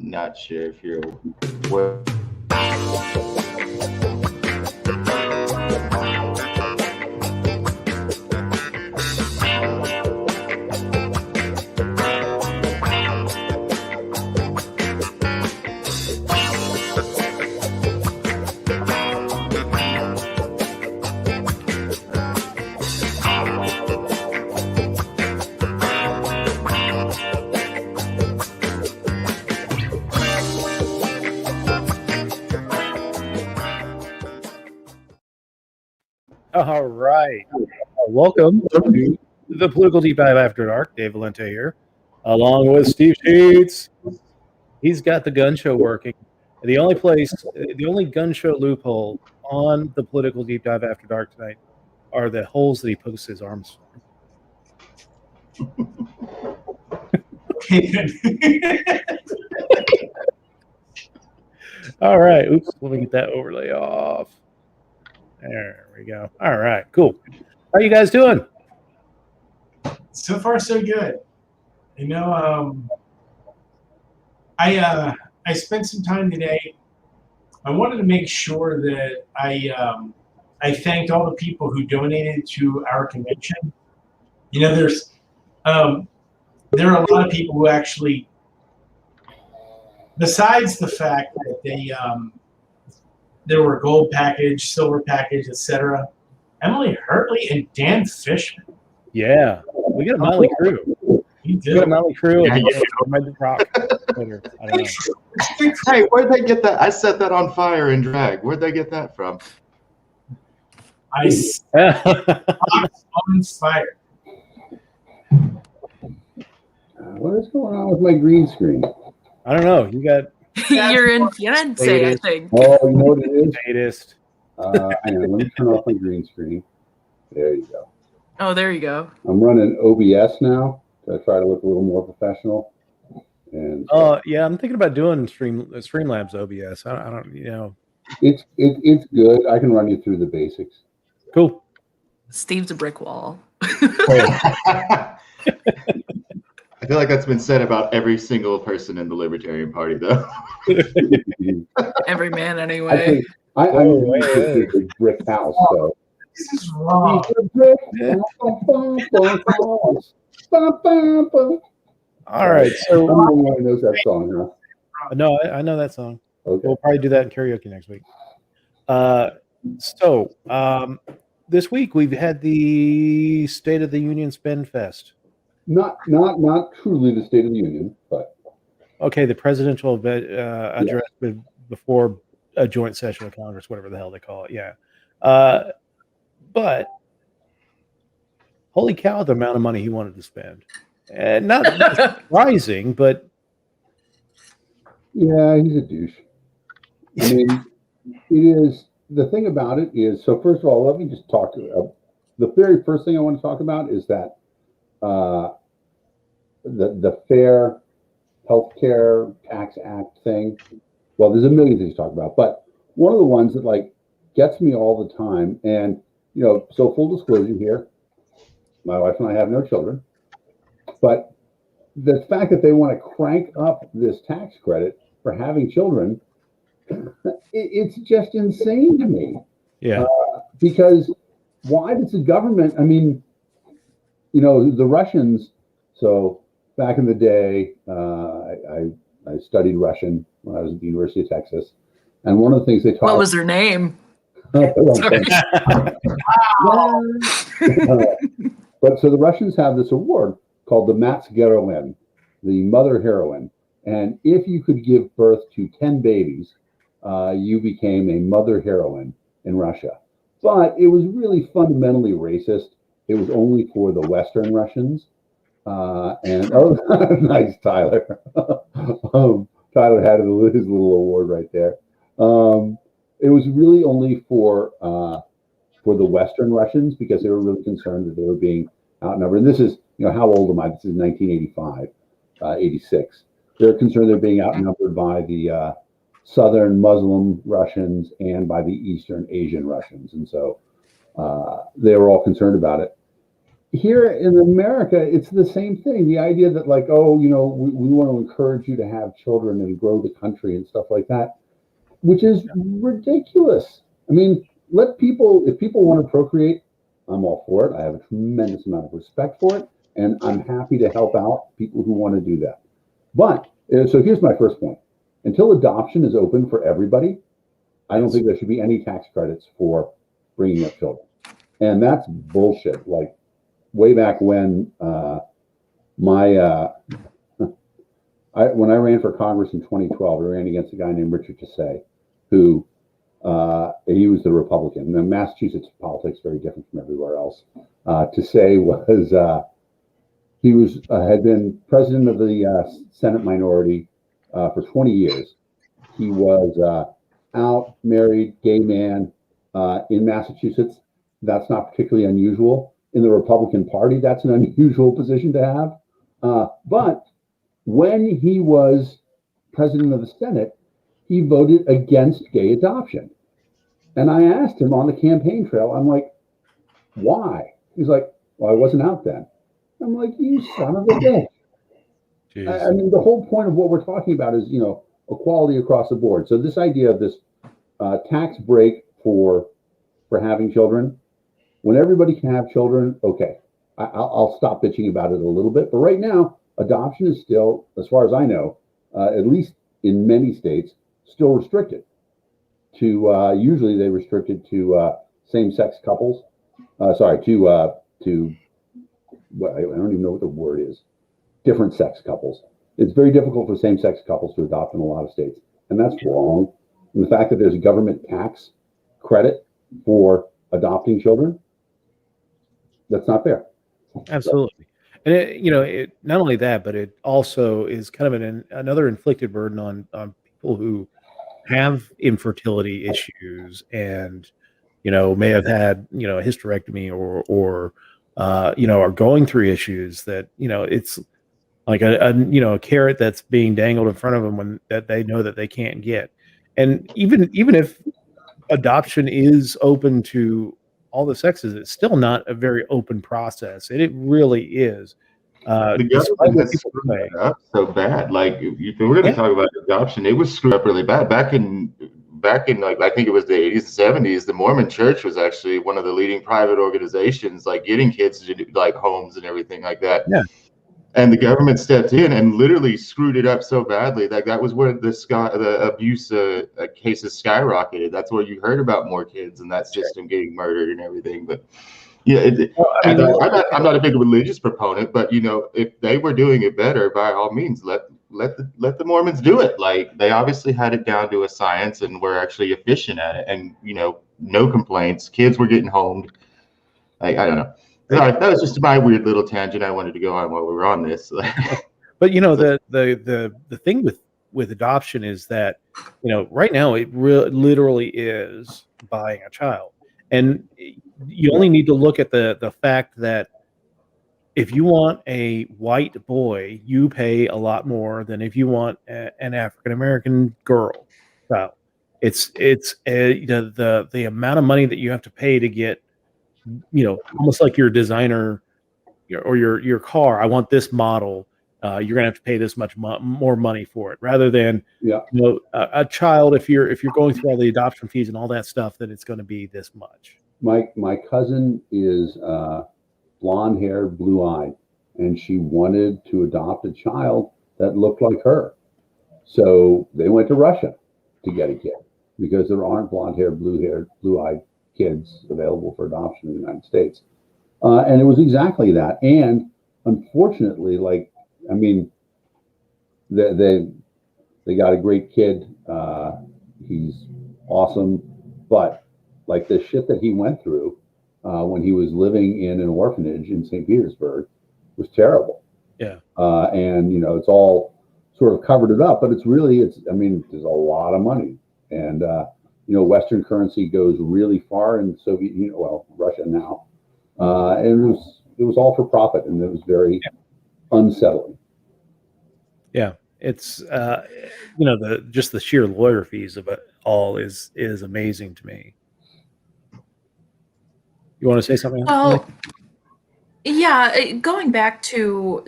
not sure if you're aware. All right. Welcome to the Political Deep Dive After Dark. Dave Valente here, along with Steve Sheets. He's got the gun show working. The only gun show loophole on the Political Deep Dive After Dark tonight are the holes that he pokes his arms through. All right. Oops. Let me get that overlay off. There we go. All right. Cool. How you guys doing? So far, so good. You know, I spent some time today. I wanted to make sure that I thanked all the people who donated to our convention. You know, there are a lot of people who actually, besides the fact that there were gold package, silver package, etc. Emily Hurtley and Dan Fishman. Yeah, we got a motley crew. We got a motley crew. Yeah, rock. I don't know. Hey, where'd they get that? I set that on fire in drag. Where'd they get that from? I set on fire. What is going on with my green screen? I don't know. You got. You're in Firenze, I think. Oh, you know what it is? Latest. Hang on, let me turn off my green screen. There you go. Oh, there you go. I'm running OBS now to try to look a little more professional. And yeah, I'm thinking about doing Streamlabs OBS. I don't, you know. It's good. I can run you through the basics. Cool. Steve's a brick wall. I feel like that's been said about every single person in the Libertarian Party, though. Every man, anyway. I'm a brick house, so. This is wrong. All right, so everyone knows that song, huh? No, I know that song. Okay. We'll probably do that in karaoke next week. This week we've had the State of the Union Spend Fest. Not truly the State of the Union, but okay, the presidential address before a joint session of Congress, whatever the hell they call it. Yeah, but holy cow, the amount of money he wanted to spend, and not surprising, but yeah, he's a douche. I mean, it is. The thing about it is, so first of all, let me just talk. The very first thing I want to talk about is that. The Fair Healthcare Tax Act thing. Well, there's a million things to talk about, but one of the ones that like gets me all the time, and you know, so full disclosure here, my wife and I have no children, but the fact that they want to crank up this tax credit for having children, it's just insane to me. Yeah, because why does the government? I mean. You know, the Russians, so back in the day, I studied Russian when I was at the University of Texas. And one of the things they taught... What was their name? But so the Russians have this award called the Matsgerowen, the mother heroine. And if you could give birth to 10 babies, you became a mother heroine in Russia. But it was really fundamentally racist. It was only for the Western Russians. And oh, nice, Tyler. Tyler had his little award right there. It was really only for the Western Russians because they were really concerned that they were being outnumbered. And this is, you know, how old am I? This is 1985, 86. They're concerned they're being outnumbered by the Southern Muslim Russians and by the Eastern Asian Russians. And so they were all concerned about it. here in America, it's the same thing. The idea that, like, oh, we want to encourage you to have children and grow the country and stuff like that, which is ridiculous. I mean, if people want to procreate, I'm all for it. I have a tremendous amount of respect for it, and I'm happy to help out people who want to do that. But so here's my first point: until adoption is open for everybody, I don't think there should be any tax credits for bringing up children, and that's bullshit. Like way back when when I ran for Congress in 2012, I ran against a guy named Richard Tassay, who he was the Republican. Now, Massachusetts politics very different from everywhere else. Tassay had been president of the Senate minority for 20 years. He was out, married, gay man in Massachusetts. That's not particularly unusual. In the Republican Party, that's an unusual position to have. But when he was president of the Senate, he voted against gay adoption. And I asked him on the campaign trail, I'm like, why? He's like, well, I wasn't out then. I'm like, you son of a bitch. I mean, the whole point of what we're talking about is, equality across the board. So this idea of this tax break for having children, when everybody can have children, okay, I'll stop bitching about it a little bit. But right now, adoption is still, as far as I know, at least in many states, still restricted to, usually they restrict it to same-sex couples. Well, I don't even know what the word is. Different sex couples. It's very difficult for same-sex couples to adopt in a lot of states, and that's wrong. And the fact that there's a government tax credit for adopting children, that's not fair. Absolutely. And it not only that, but it also is kind of another inflicted burden on people who have infertility issues and may have had a hysterectomy or are going through issues that it's like a carrot that's being dangled in front of them when that they know that they can't get. And even if adoption is open to all the sexes, it's still not a very open process. And it really is. The government has screwed that up so bad. Like, if we're going to talk about adoption, it was screwed up really bad. Back in like, I think it was the 80s and 70s, the Mormon Church was actually one of the leading private organizations, like getting kids to like homes and everything like that. Yeah. And the government stepped in and literally screwed it up so badly. Like, that was where the abuse cases skyrocketed. That's where you heard about more kids in that system getting murdered and everything. But yeah, I'm not a big religious proponent, but if they were doing it better, by all means, let the Mormons do it. Like, they obviously had it down to a science and were actually efficient at it, and no complaints. Kids were getting homed. I don't know. Sorry, that was just my weird little tangent I wanted to go on while we were on this. But the thing with adoption is that right now it literally is buying a child, and you only need to look at the fact that if you want a white boy, you pay a lot more than if you want an African American girl child. It's the amount of money that you have to pay to get almost like your designer or your car. I want this model. You're gonna have to pay this much more money for it, rather than a child. If you're going through all the adoption fees and all that stuff, then it's going to be this much. My cousin is blonde hair, blue eyed, and she wanted to adopt a child that looked like her. So they went to Russia to get a kid because there aren't blonde hair, blue eyed kids available for adoption in the United States. And it was exactly that. And unfortunately, they got a great kid. He's awesome, but like the shit that he went through when he was living in an orphanage in St. Petersburg was terrible. Yeah. And it's all sort of covered it up, but there's a lot of money, and Western currency goes really far in Soviet Union, Russia now, and it was all for profit, and it was very unsettling. Yeah, it's just the sheer lawyer fees of it all is amazing to me. You want to say something? Oh, Yeah, going back to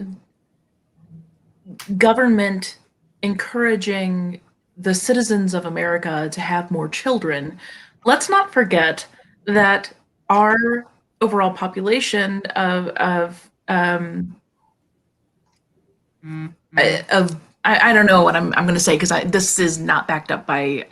government encouraging the citizens of America to have more children, let's not forget that our overall population of I don't know what I'm going to say because this is not backed up by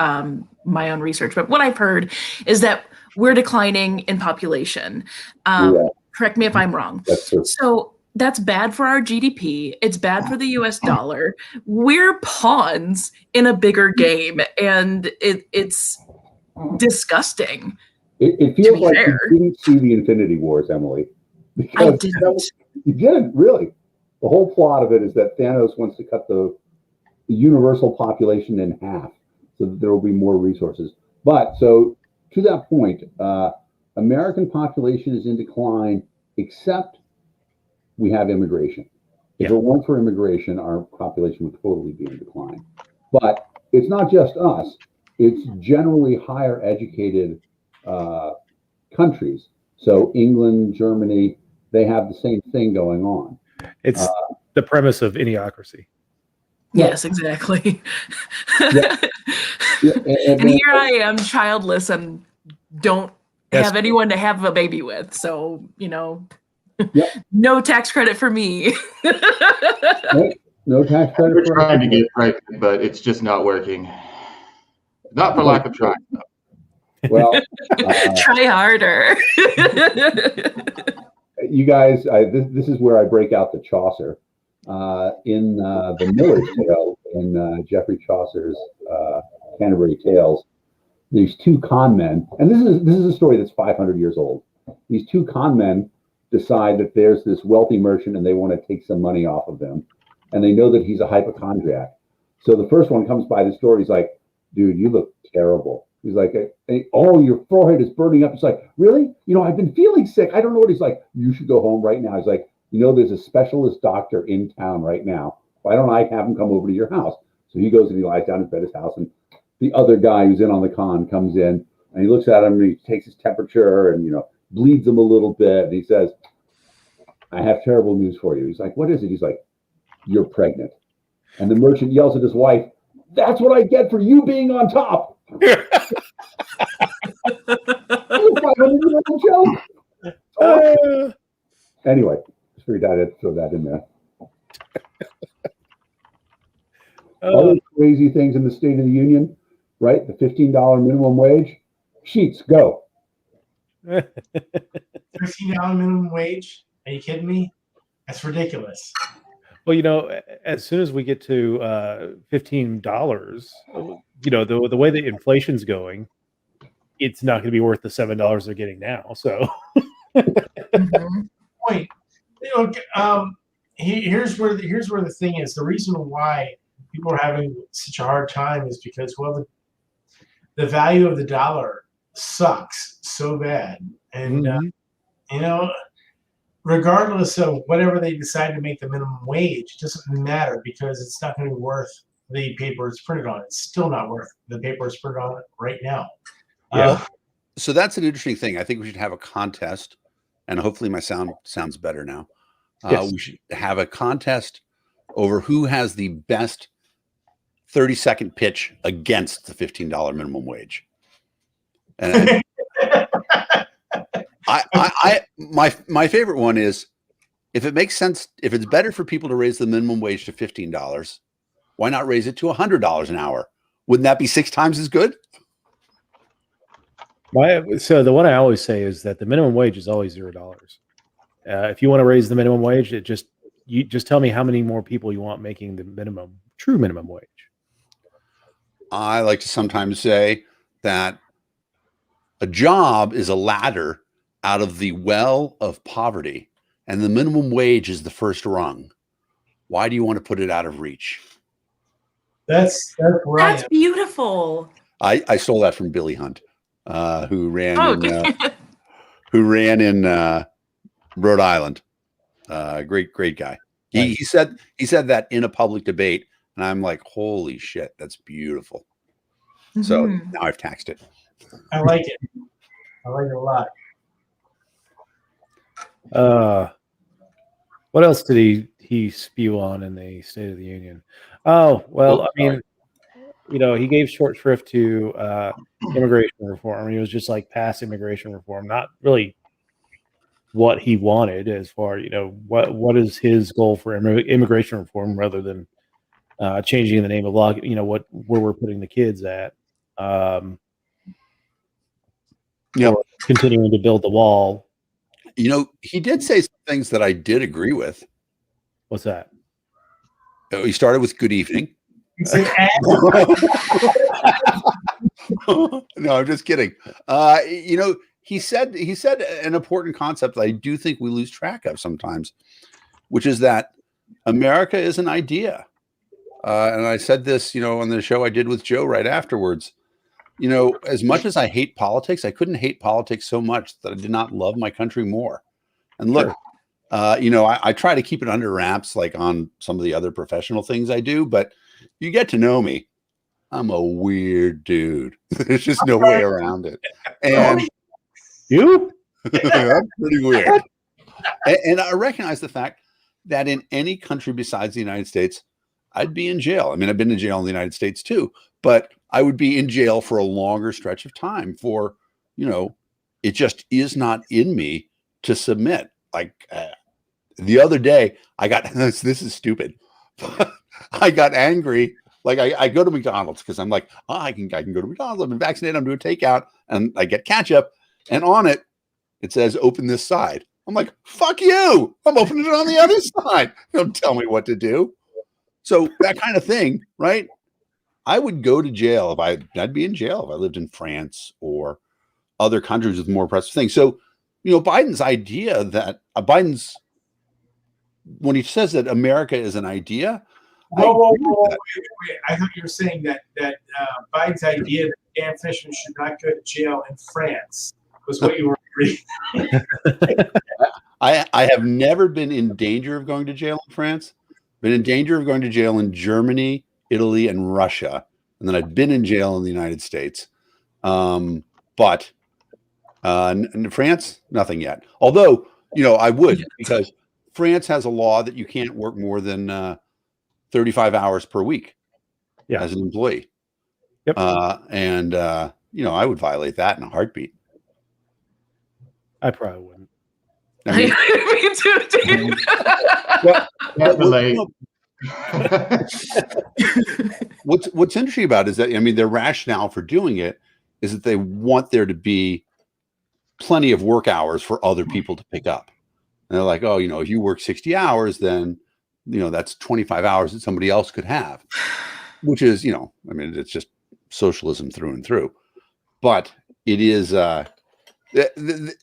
my own research, but what I've heard is that we're declining in population. Yeah, Correct me if I'm wrong. that's true. So that's bad for our GDP. It's bad for the US dollar. We're pawns in a bigger game, and it's disgusting. It To feels be like fair, you didn't see the Infinity Wars, Emily. I Because didn't. you didn't really. The whole plot of it is that Thanos wants to cut the universal population in half so that there will be more resources. But so to that point, American population is in decline, except we have immigration. If Yeah. it weren't for immigration, our population would totally be in decline. But it's not just us, it's generally higher educated countries. So England, Germany, they have the same thing going on. It's the premise of idiocracy. Yes, exactly. Yeah. Yeah, And here I am, childless, and don't have anyone to have a baby with. So, no tax credit for me. No tax credit. We're trying to get pregnant, but it's just not working. Not for lack of trying. Well, try harder. You guys, this is where I break out the Chaucer. In the Miller's Tale, in Geoffrey Chaucer's Canterbury Tales, these two con men, and this is a story that's 500 years old. These two con men decide that there's this wealthy merchant and they want to take some money off of him, and they know that he's a hypochondriac. So the first one comes by the store. He's like, "Dude, you look terrible." He's like, "Oh, your forehead is burning up." He's like, "Really? I've been feeling sick. I don't know what." He's like, "You should go home right now." He's like, "There's a specialist doctor in town right now. Why don't I have him come over to your house?" So he goes and he lies down in bed at his house, and the other guy who's in on the con comes in and he looks at him and he takes his temperature and bleeds him a little bit. And he says, "I have terrible news for you." He's like, "What is it?" He's like, "You're pregnant." And the merchant yells at his wife, "That's what I get for you being on top." Joke. Anyway, just figured I'd throw that in there. Other crazy things in the State of the Union, right? The $15 minimum wage. Sheets, go. $15 minimum wage? Are you kidding me? That's ridiculous. Well, as soon as we get to $15, the way the inflation's going, it's not going to be worth the $7 they're getting now. So, point. Here's where the thing is. The reason why people are having such a hard time is because, well, the value of the dollar sucks so bad, and regardless of whatever they decide to make the minimum wage, it doesn't matter because it's not going to be worth the paper it's printed on. It's still not worth the paper it's printed on right now. Yeah. So that's an interesting thing. I think we should have a contest, and hopefully my sounds better now. Yes. We should have a contest over who has the best 30-second pitch against the $15 minimum wage. And my favorite one is, if it makes sense, if it's better for people to raise the minimum wage to $15, why not raise it to $100 an hour? Wouldn't that be 6 times as good? So the one I always say is that the minimum wage is always $0. If you want to raise the minimum wage, you just tell me how many more people you want making the true minimum wage. I like to sometimes say that a job is a ladder out of the well of poverty, and the minimum wage is the first rung. Why do you want to put it out of reach? That's right. That's beautiful. I stole that from Billy Hunt, who ran in Rhode Island. Great guy. He said that in a public debate, and I'm like, holy shit, that's beautiful. So now I've taxed it. I like it. I like it a lot. What else did he spew on in the State of the Union? Oh, well, I mean, he gave short shrift to immigration reform. He was just like pass immigration reform, not really what he wanted as far, what is his goal for immigration reform rather than changing the name of law, where we're putting the kids at. Or continuing to build the wall. He did say some things that I did agree with. What's that? He started with good evening. No, I'm just kidding. He said an important concept that I do think we lose track of sometimes, which is that America is an idea. And I said this, on the show I did with Joe right afterwards. As much as I hate politics, I couldn't hate politics so much that I did not love my country more. And look, I try to keep it under wraps, like on some of the other professional things I do, but you get to know me. I'm a weird dude. There's just no way around it. And you? I'm pretty weird. And I recognize the fact that in any country besides the United States, I'd be in jail. I mean, I've been in jail in the United States too, but I would be in jail for a longer stretch of time for, it just is not in me to submit. Like the other day, I got, this is stupid. I got angry. Like I go to McDonald's because I'm like, I can go to McDonald's. I've been vaccinated. I'm doing takeout, and I get ketchup, and on it says open this side. I'm like, fuck you. I'm opening it on the other side. Don't tell me what to do. So that kind of thing, right? I would go to jail I'd be in jail if I lived in France or other countries with more oppressive things. So, Biden's idea that when he says that America is an idea. Wait. I thought you were saying that Biden's idea that Dan Fishman should not go to jail in France was what you were agreeing. I have never been in danger of going to jail in France. Been in danger of going to jail in Germany, Italy, and Russia. And then I've been in jail in the United States. But in France, nothing yet. Although, I would, because France has a law that you can't work more than 35 hours per week as an employee. Yep. I would violate that in a heartbeat. I probably wouldn't. I mean, me too, Dave. What's interesting about it is that, their rationale for doing it is that they want there to be plenty of work hours for other people to pick up. And they're like, if you work 60 hours, then, that's 25 hours that somebody else could have, which is, it's just socialism through and through. But it is,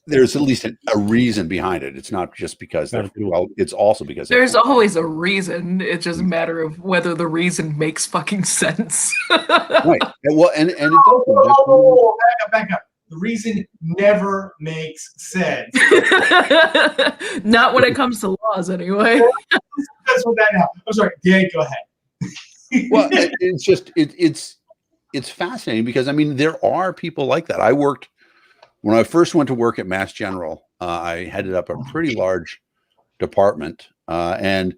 there's at least a reason behind it. It's not just because it's also because there's always a reason. It's just a matter of whether the reason makes fucking sense. Right. Well, and it does. Back up. The reason never makes sense. Not when it comes to laws, anyway. That's what that now. I'm sorry, Dan, go ahead. Well, it's just it's fascinating because there are people like that. When I first went to work at Mass General, I headed up a pretty large department, and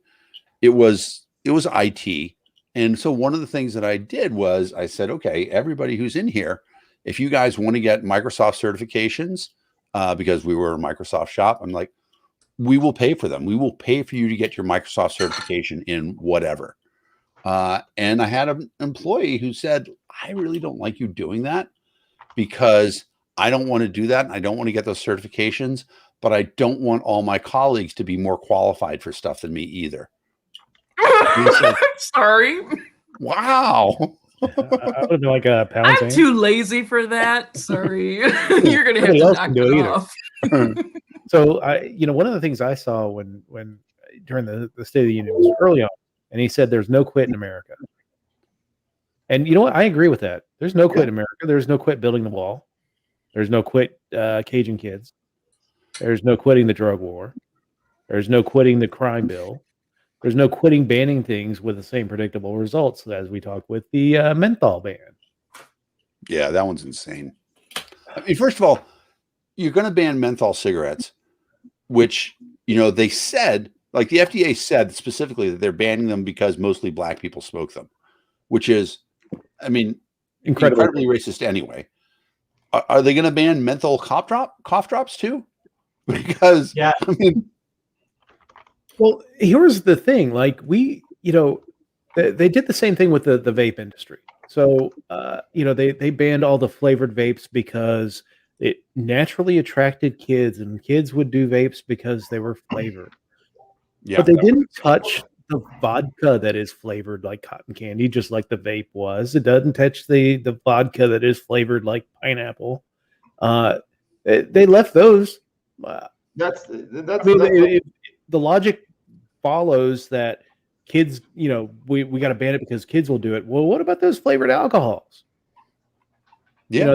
it was IT. And so one of the things that I did was I said, okay, everybody who's in here, if you guys want to get Microsoft certifications, because we were a Microsoft shop, I'm like, we will pay for them. We will pay for you to get your Microsoft certification in whatever. And I had an employee who said, I really don't like you doing that because I don't want to do that. And I don't want to get those certifications, but I don't want all my colleagues to be more qualified for stuff than me either. Said, sorry. Wow. I would like a pound. I'm too lazy for that. Sorry. You're going to have to knock it off. So one of the things I saw when during the State of the Union was early on, and he said there's no quit in America. And you know what? I agree with that. There's no quit in America. There's no quit building the wall. There's no quit caging kids. There's no quitting the drug war. There's no quitting the crime bill. There's no quitting banning things with the same predictable results as we talked with the menthol ban. Yeah, that one's insane. First of all, you're going to ban menthol cigarettes, which, they said Like the FDA said specifically that they're banning them because mostly black people smoke them, which is, I mean, incredibly racist anyway. Are they going to ban menthol cough drops too? Because Yeah. I mean, well, here's the thing: like they did the same thing with the vape industry. So they banned all the flavored vapes because it naturally attracted kids, and kids would do vapes because they were flavored. yeah, But they didn't touch the vodka that is flavored like cotton candy, just like the vape was. It doesn't touch the vodka that is flavored like pineapple. They left those. That's I mean, the logic follows that kids, we got to ban it because kids will do it. Well, what about those flavored alcohols? yeah.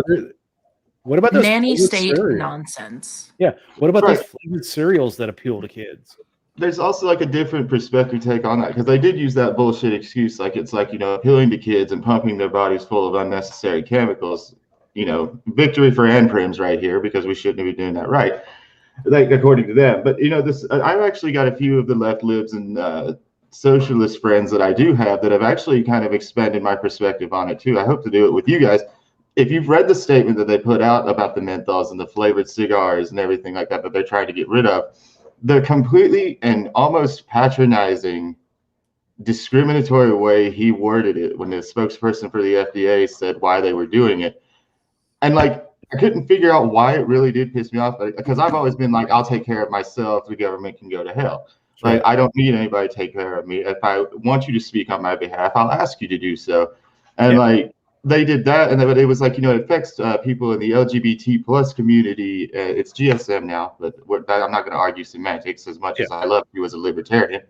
What about those nanny flavored state cereals? nonsense? Yeah. What about Right. those flavored cereals that appeal to kids? There's also like a different perspective take on that, because they did use that bullshit excuse, like it's like, appealing to kids and pumping their bodies full of unnecessary chemicals. Victory for Anprims right here, because we shouldn't be doing that, right? Like according to them. But this, I've actually got a few of the left libs and socialist friends that I do have that have actually kind of expanded my perspective on it too. I hope to do it with you guys. If you've read the statement that they put out about the menthols and the flavored cigars and everything like that they're trying to get rid of, the completely and almost patronizing, discriminatory way he worded it when the spokesperson for the FDA said why they were doing it. And like, I couldn't figure out why it really did piss me off, because I've always been like, I'll take care of myself. The government can go to hell. Like, I don't need anybody to take care of me. If I want you to speak on my behalf, I'll ask you to do so. And like, they did that, and it was like, it affects people in the LGBT plus community. It's GSM now, but I'm not going to argue semantics as much as I love you as a libertarian.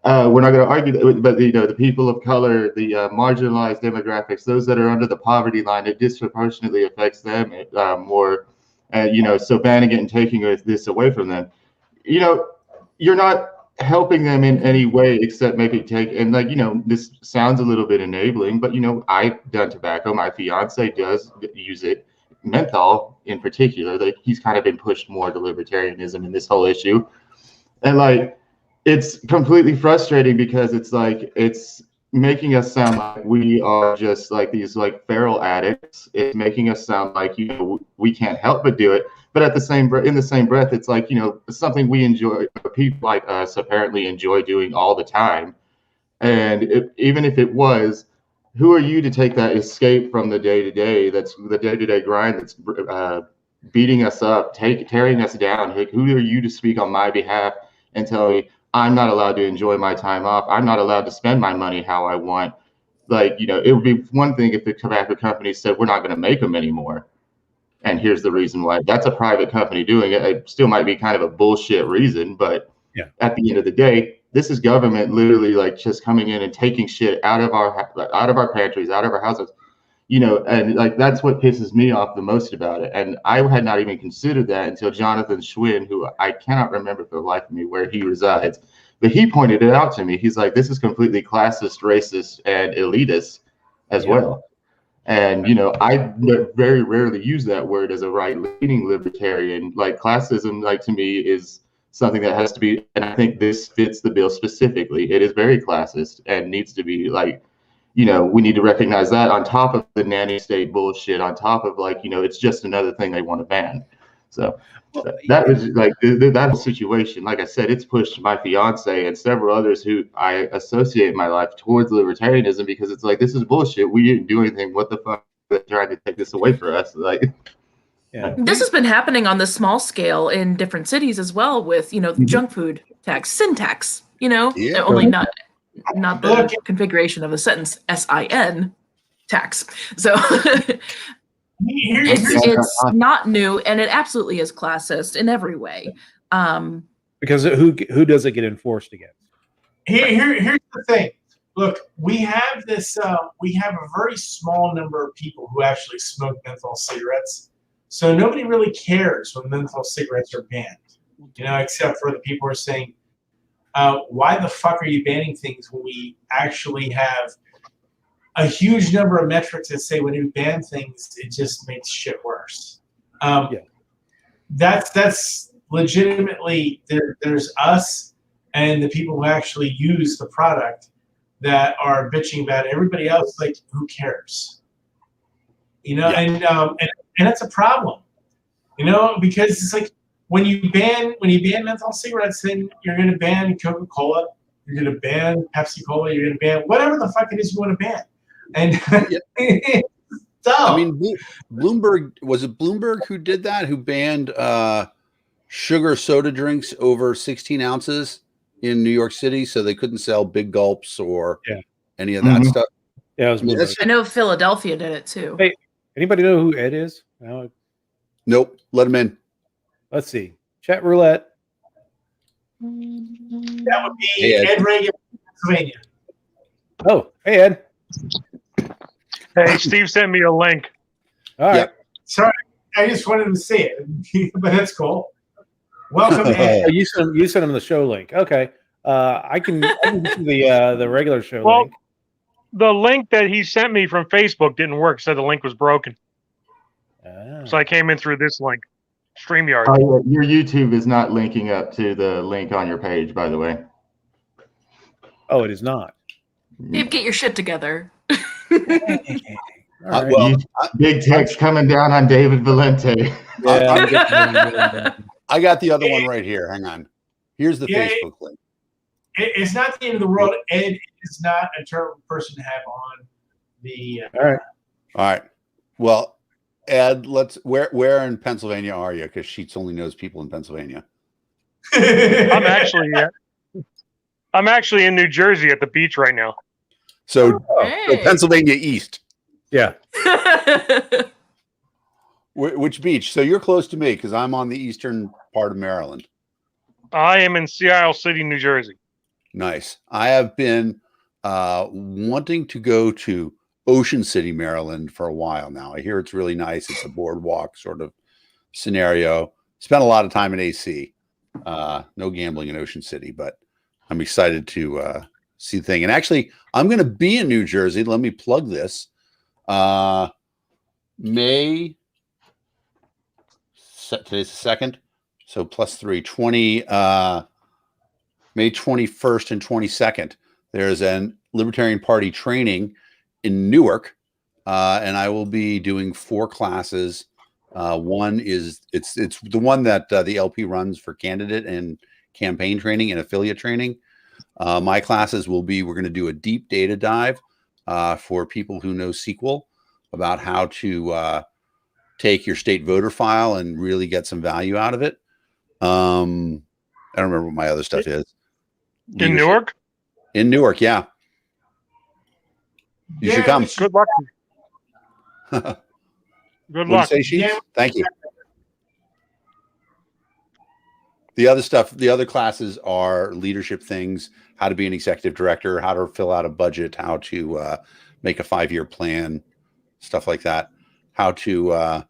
We're not going to argue that, but the people of color, the marginalized demographics, those that are under the poverty line, it disproportionately affects them more. So banning it and taking this away from them, you're not helping them in any way except maybe this sounds a little bit enabling, but I've done tobacco. My fiance does use it, menthol in particular. Like, he's kind of been pushed more to libertarianism in this whole issue, and like, it's completely frustrating because it's like, it's making us sound like we are just like these like feral addicts. It's making us sound like we can't help but do it. But at the same breath, it's like, something we enjoy, people like us apparently enjoy doing all the time. And even if it was, who are you to take that escape from the day-to-day? That's the day-to-day grind that's beating us up, tearing us down. Like, who are you to speak on my behalf and tell me I'm not allowed to enjoy my time off? I'm not allowed to spend my money how I want. Like, it would be one thing if the tobacco company said, we're not going to make them anymore. And here's the reason why. That's a private company doing it. It still might be kind of a bullshit reason, but at the end of the day, this is government literally like just coming in and taking shit out of our pantries, out of our houses, and like, that's what pisses me off the most about it. And I had not even considered that until Jonathan Schwinn, who I cannot remember for the life of me where he resides, but he pointed it out to me. He's like, this is completely classist, racist, and elitist as well. And, I very rarely use that word as a right-leaning libertarian. Like, classism, like, to me, is something that has to be, and I think this fits the bill specifically. It is very classist and needs to be like, we need to recognize that on top of the nanny state bullshit, on top of like, it's just another thing they want to ban. So that was like that whole situation. Like I said, it's pushed my fiance and several others who I associate my life towards libertarianism, because it's like, this is bullshit. We didn't do anything. What the fuck? They're trying to take this away from us. Like, this has been happening on the small scale in different cities as well with, junk food tax, sin tax, only not the configuration of the sentence SIN tax. So it's not new, and it absolutely is classist in every way. Because who does it get enforced against? Here's the thing. Look, we have this. We have a very small number of people who actually smoke menthol cigarettes, so nobody really cares when menthol cigarettes are banned. Except for the people who are saying, why the fuck are you banning things when we actually have a huge number of metrics that say when you ban things, it just makes shit worse. That's legitimately, there's us and the people who actually use the product that are bitching about it. Everybody else, like, who cares? You know, and that's a problem. You know, because it's like when you ban menthol cigarettes, then you're going to ban Coca-Cola, you're going to ban Pepsi-Cola, you're going to ban whatever the fuck it is you want to ban. And I mean, Bloomberg, was it Bloomberg who did that? Who banned sugar soda drinks over 16 ounces in New York City, so they couldn't sell Big Gulps or any of that stuff? Yeah, it was Bloomberg. I know Philadelphia did it too. Hey, anybody know who Ed is? No. Nope. Let him in. Let's see. Chat roulette. That would be Ed Reagan, Pennsylvania. Oh, hey, Ed. Hey, Steve sent me a link. All right. Sorry, I just wanted to see it, but that's cool. Welcome, Ed. Oh, you sent him the show link. Okay. I can get you the regular show link. The link that he sent me from Facebook didn't work. Said the link was broken. So I came in through this link. StreamYard. Oh, your YouTube is not linking up to the link on your page, by the way. Oh, it is not. Dave, get your shit together. Right. Big text coming down on David Valente. I got the other one right here. Hang on. Here's the Facebook link. It's not the end of the world. Ed is not a terrible person to have on the. All right. Well, Ed, where in Pennsylvania are you? Because Sheets only knows people in Pennsylvania. I'm actually in New Jersey at the beach right now. So Pennsylvania East. Yeah. Which beach? So you're close to me because I'm on the eastern part of Maryland. I am in Sea Isle City, New Jersey. Nice. I have been wanting to go to Ocean City, Maryland for a while now. I hear it's really nice. It's a boardwalk sort of scenario. Spent a lot of time in AC. No gambling in Ocean City, but I'm excited to see the thing. And actually, I'm going to be in New Jersey. Let me plug this. May, today's the 2nd, so +3, May 21st and 22nd. There's an Libertarian Party training in Newark, and I will be doing 4 classes. One is it's the one that the LP runs for candidate and campaign training and affiliate training. My classes will be, we're going to do a deep data dive for people who know SQL about how to take your state voter file and really get some value out of it. I don't remember what my other stuff is. In Newark? In Newark, yeah. You should come. Good luck. Good luck. Thank you. The other stuff, the other classes are leadership things, how to be an executive director, how to fill out a budget, how to make a 5-year plan, stuff like that. How to,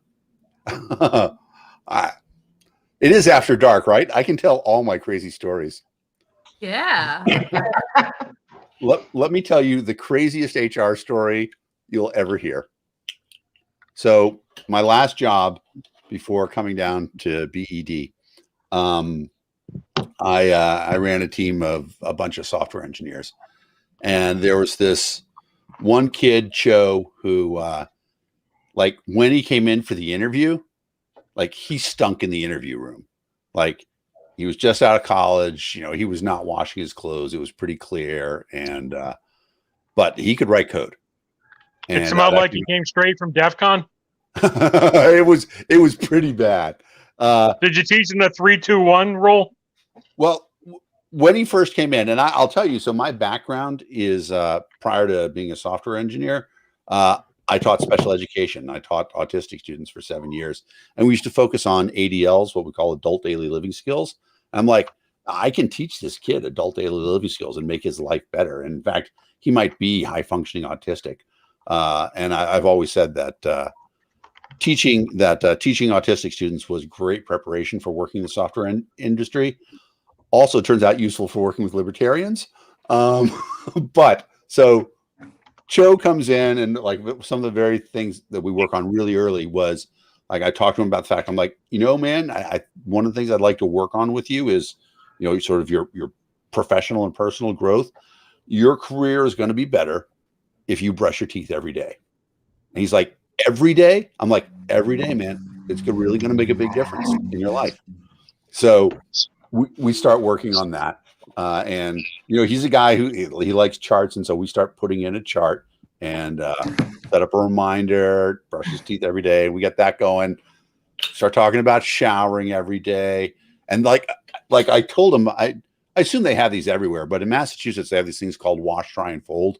it is after dark, right? I can tell all my crazy stories. Yeah. Let me tell you the craziest HR story you'll ever hear. So my last job before coming down to BED, I ran a team of a bunch of software engineers, and there was this one kid, Cho, who, like when he came in for the interview, like he stunk in the interview room. Like he was just out of college, you know, he was not washing his clothes. It was pretty clear. And, but he could write code. And, it smelled like he came straight from DEF CON. It was pretty bad. Did you teach him the 3-2-1 rule? Well, when he first came in, and I'll tell you, so my background is prior to being a software engineer, I taught special education. I taught autistic students for 7 years, and we used to focus on ADLs, what we call adult daily living skills. I'm like, I can teach this kid adult daily living skills and make his life better. And in fact, he might be high functioning autistic. And I've always said that teaching autistic students was great preparation for working in the software industry. Also turns out useful for working with libertarians. But so Cho comes in, and like some of the very things that we work on really early was like, I talked to him about the fact, I'm like, you know, man, I one of the things I'd like to work on with you is, you know, sort of your professional and personal growth, your career is going to be better if you brush your teeth every day. And he's like, every day? I'm like, every day, man. It's really going to make a big difference in your life. So we start working on that. And, he's a guy who he likes charts. And so we start putting in a chart and set up a reminder, brush his teeth every day. We get that going. Start talking about showering every day. And like I told him, I assume they have these everywhere, but in Massachusetts, they have these things called wash, dry, and fold,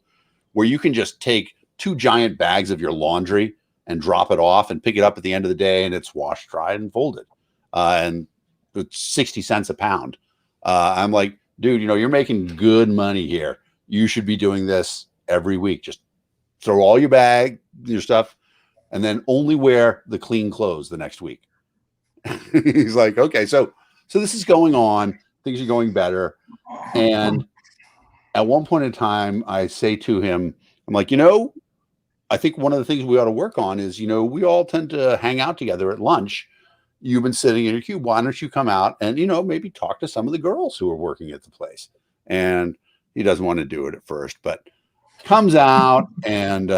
where you can just take 2 giant bags of your laundry and drop it off and pick it up at the end of the day, and it's washed, dried, and folded. And it's 60 cents a pound. I'm like, dude, you're making good money here. You should be doing this every week. Just throw all your stuff, and then only wear the clean clothes the next week. He's like, okay, so this is going on. Things are going better. And at one point in time, I say to him, I'm like, I think one of the things we ought to work on is, we all tend to hang out together at lunch. You've been sitting in your cube. Why don't you come out and, maybe talk to some of the girls who are working at the place? And he doesn't want to do it at first, but comes out and,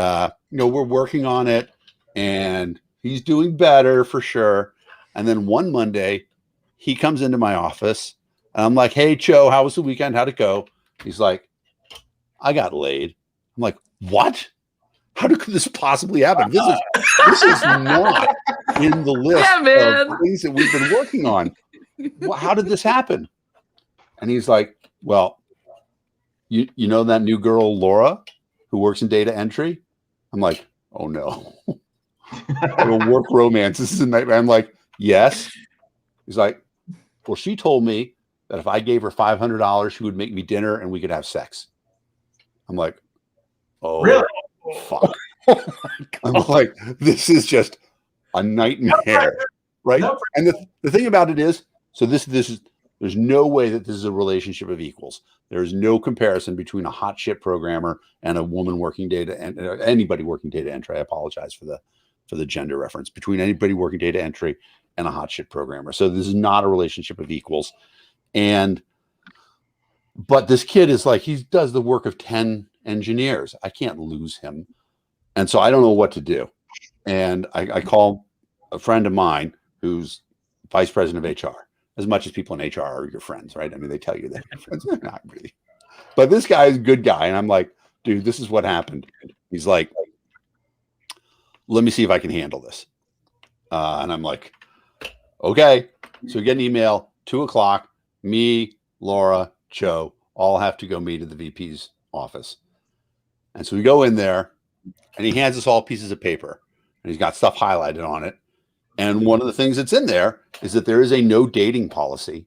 we're working on it and he's doing better for sure. And then one Monday he comes into my office and I'm like, hey, Joe, how was the weekend? How'd it go? He's like, I got laid. I'm like, what? How could this possibly happen? This is not in the list of things that we've been working on. How did this happen? And he's like, well, you know that new girl, Laura, who works in data entry? I'm like, oh no. Work romance. This is a nightmare. I'm like, yes. He's like, well, she told me that if I gave her $500, she would make me dinner and we could have sex. I'm like, oh, really? Fuck. I'm like, this is just a nightmare, right? And the thing about it is, so this is, there's no way that this is a relationship of equals. There's no comparison between a hot shit programmer and a woman working data and anybody working data entry. I apologize for the gender reference, between anybody working data entry and a hot shit programmer. So this is not a relationship of equals. But this kid is like, he does the work of 10 engineers. I can't lose him. And so I don't know what to do. And I call a friend of mine who's vice president of HR, as much as people in HR are your friends, right? I mean, they tell you that friends. Not really. But this guy is a good guy. And I'm like, dude, this is what happened. He's like, let me see if I can handle this. And I'm like, okay. So we get an email, 2:00, me, Laura, Joe, all have to go meet at the VP's office. And so we go in there and he hands us all pieces of paper and he's got stuff highlighted on it. And one of the things that's in there is that there is a no dating policy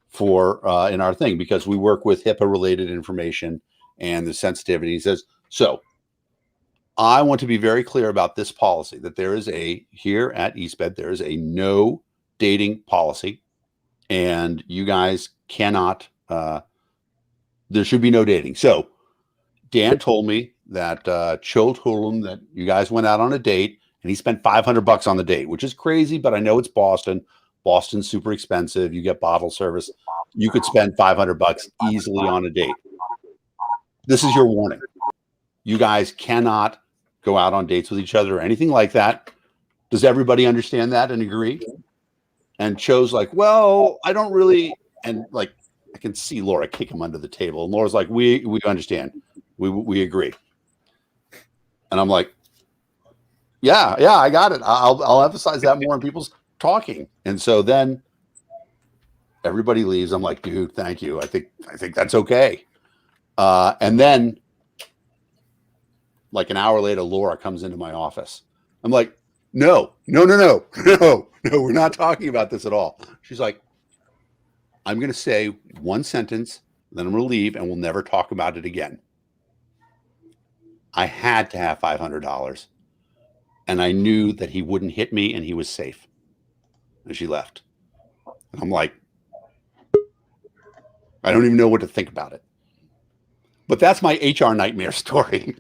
for in our thing, because we work with HIPAA related information and the sensitivity. He says, so I want to be very clear about this policy, that there is here at EastBed, there is a no dating policy and you guys cannot, there should be no dating. So Dan told me that Cho told him that you guys went out on a date and he spent $500 on the date, which is crazy, but I know it's Boston. Boston's super expensive. You get bottle service. You could spend $500 easily on a date. This is your warning. You guys cannot go out on dates with each other or anything like that. Does everybody understand that and agree? And Cho's like, well, I don't really. And like, I can see Laura kick him under the table. And Laura's like, we understand. We agree. And I'm like, yeah, I got it. I'll emphasize that more in people's talking. And so then everybody leaves. I'm like, dude, thank you. I think that's okay. And then like an hour later, Laura comes into my office. I'm like, no, we're not talking about this at all. She's like, I'm going to say one sentence, then I'm going to leave and we'll never talk about it again. I had to have $500 and I knew that he wouldn't hit me and he was safe. And she left. And I'm like, I don't even know what to think about it. But that's my HR nightmare story.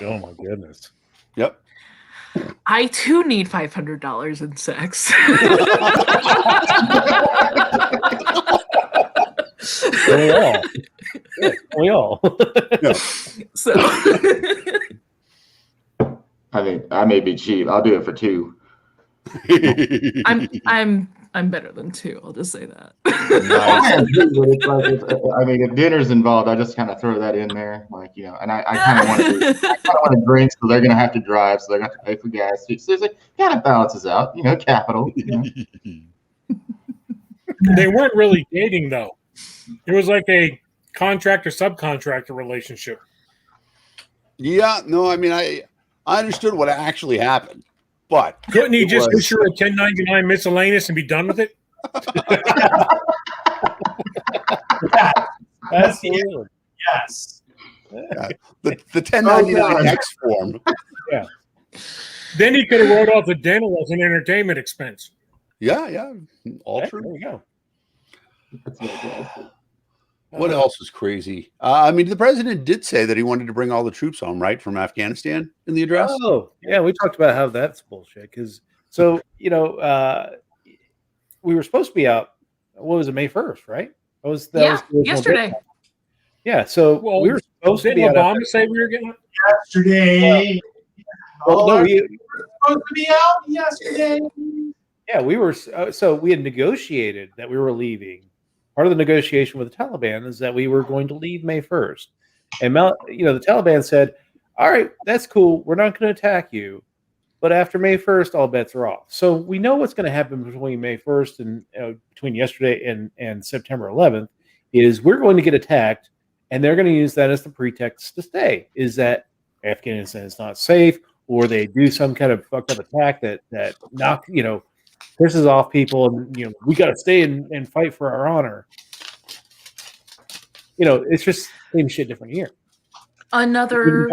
Oh my goodness. Yep. I too need $500 in sex. We all. Yeah, we all. Yeah. So I mean, I may be cheap. I'll do it for 2. I'm better than 2. I'll just say that. I agree, but it's like, I mean, if dinner's involved, I just kind of throw that in there, like, you know. And I kind of want to drink, so they're gonna have to drive, so they're gonna have to pay for gas. So it's like, kind of balances out, you know, capital. You know? They weren't really dating though. It was like a contractor subcontractor relationship. Yeah, no, I mean, I understood what actually happened, but couldn't he just issue a 1099 miscellaneous and be done with it? Absolutely. Yes. Yeah. The 1099 X form. Yeah. Then he could have wrote off the dental as an entertainment expense. Yeah, all true. There you go. What else is crazy? I mean, the president did say that he wanted to bring all the troops home, right, from Afghanistan in the address. Oh, yeah, we talked about how that's bullshit. Because we were supposed to be out. What was it, May 1st, right? That was yesterday. Yeah, so we were supposed to be out. Didn't Obama say we were getting yesterday? Well, no, we were supposed to be out yesterday. Yeah, we were. So we had negotiated that we were leaving. Part of the negotiation with the Taliban is that we were going to leave May 1st. And, the Taliban said, all right, that's cool. We're not going to attack you. But after May 1st, all bets are off. So we know what's going to happen between May 1st and between yesterday and September 11th is we're going to get attacked, and they're going to use that as the pretext to stay, is that Afghanistan is not safe, or they do some kind of fucked up attack that pisses off people, and we got to stay and fight for our honor. It's just same shit, different year. Another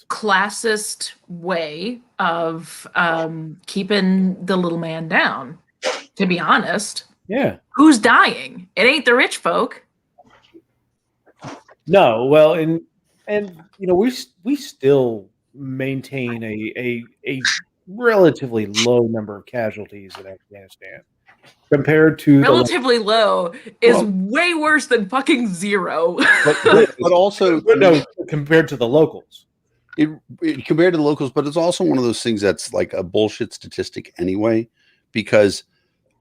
classist way of keeping the little man down. To be honest, yeah, who's dying? It ain't the rich folk. No, well, and we still maintain a relatively low number of casualties in Afghanistan compared to relatively low is way worse than fucking 0. But also compared to the locals. Compared to the locals, but it's also one of those things that's like a bullshit statistic anyway, because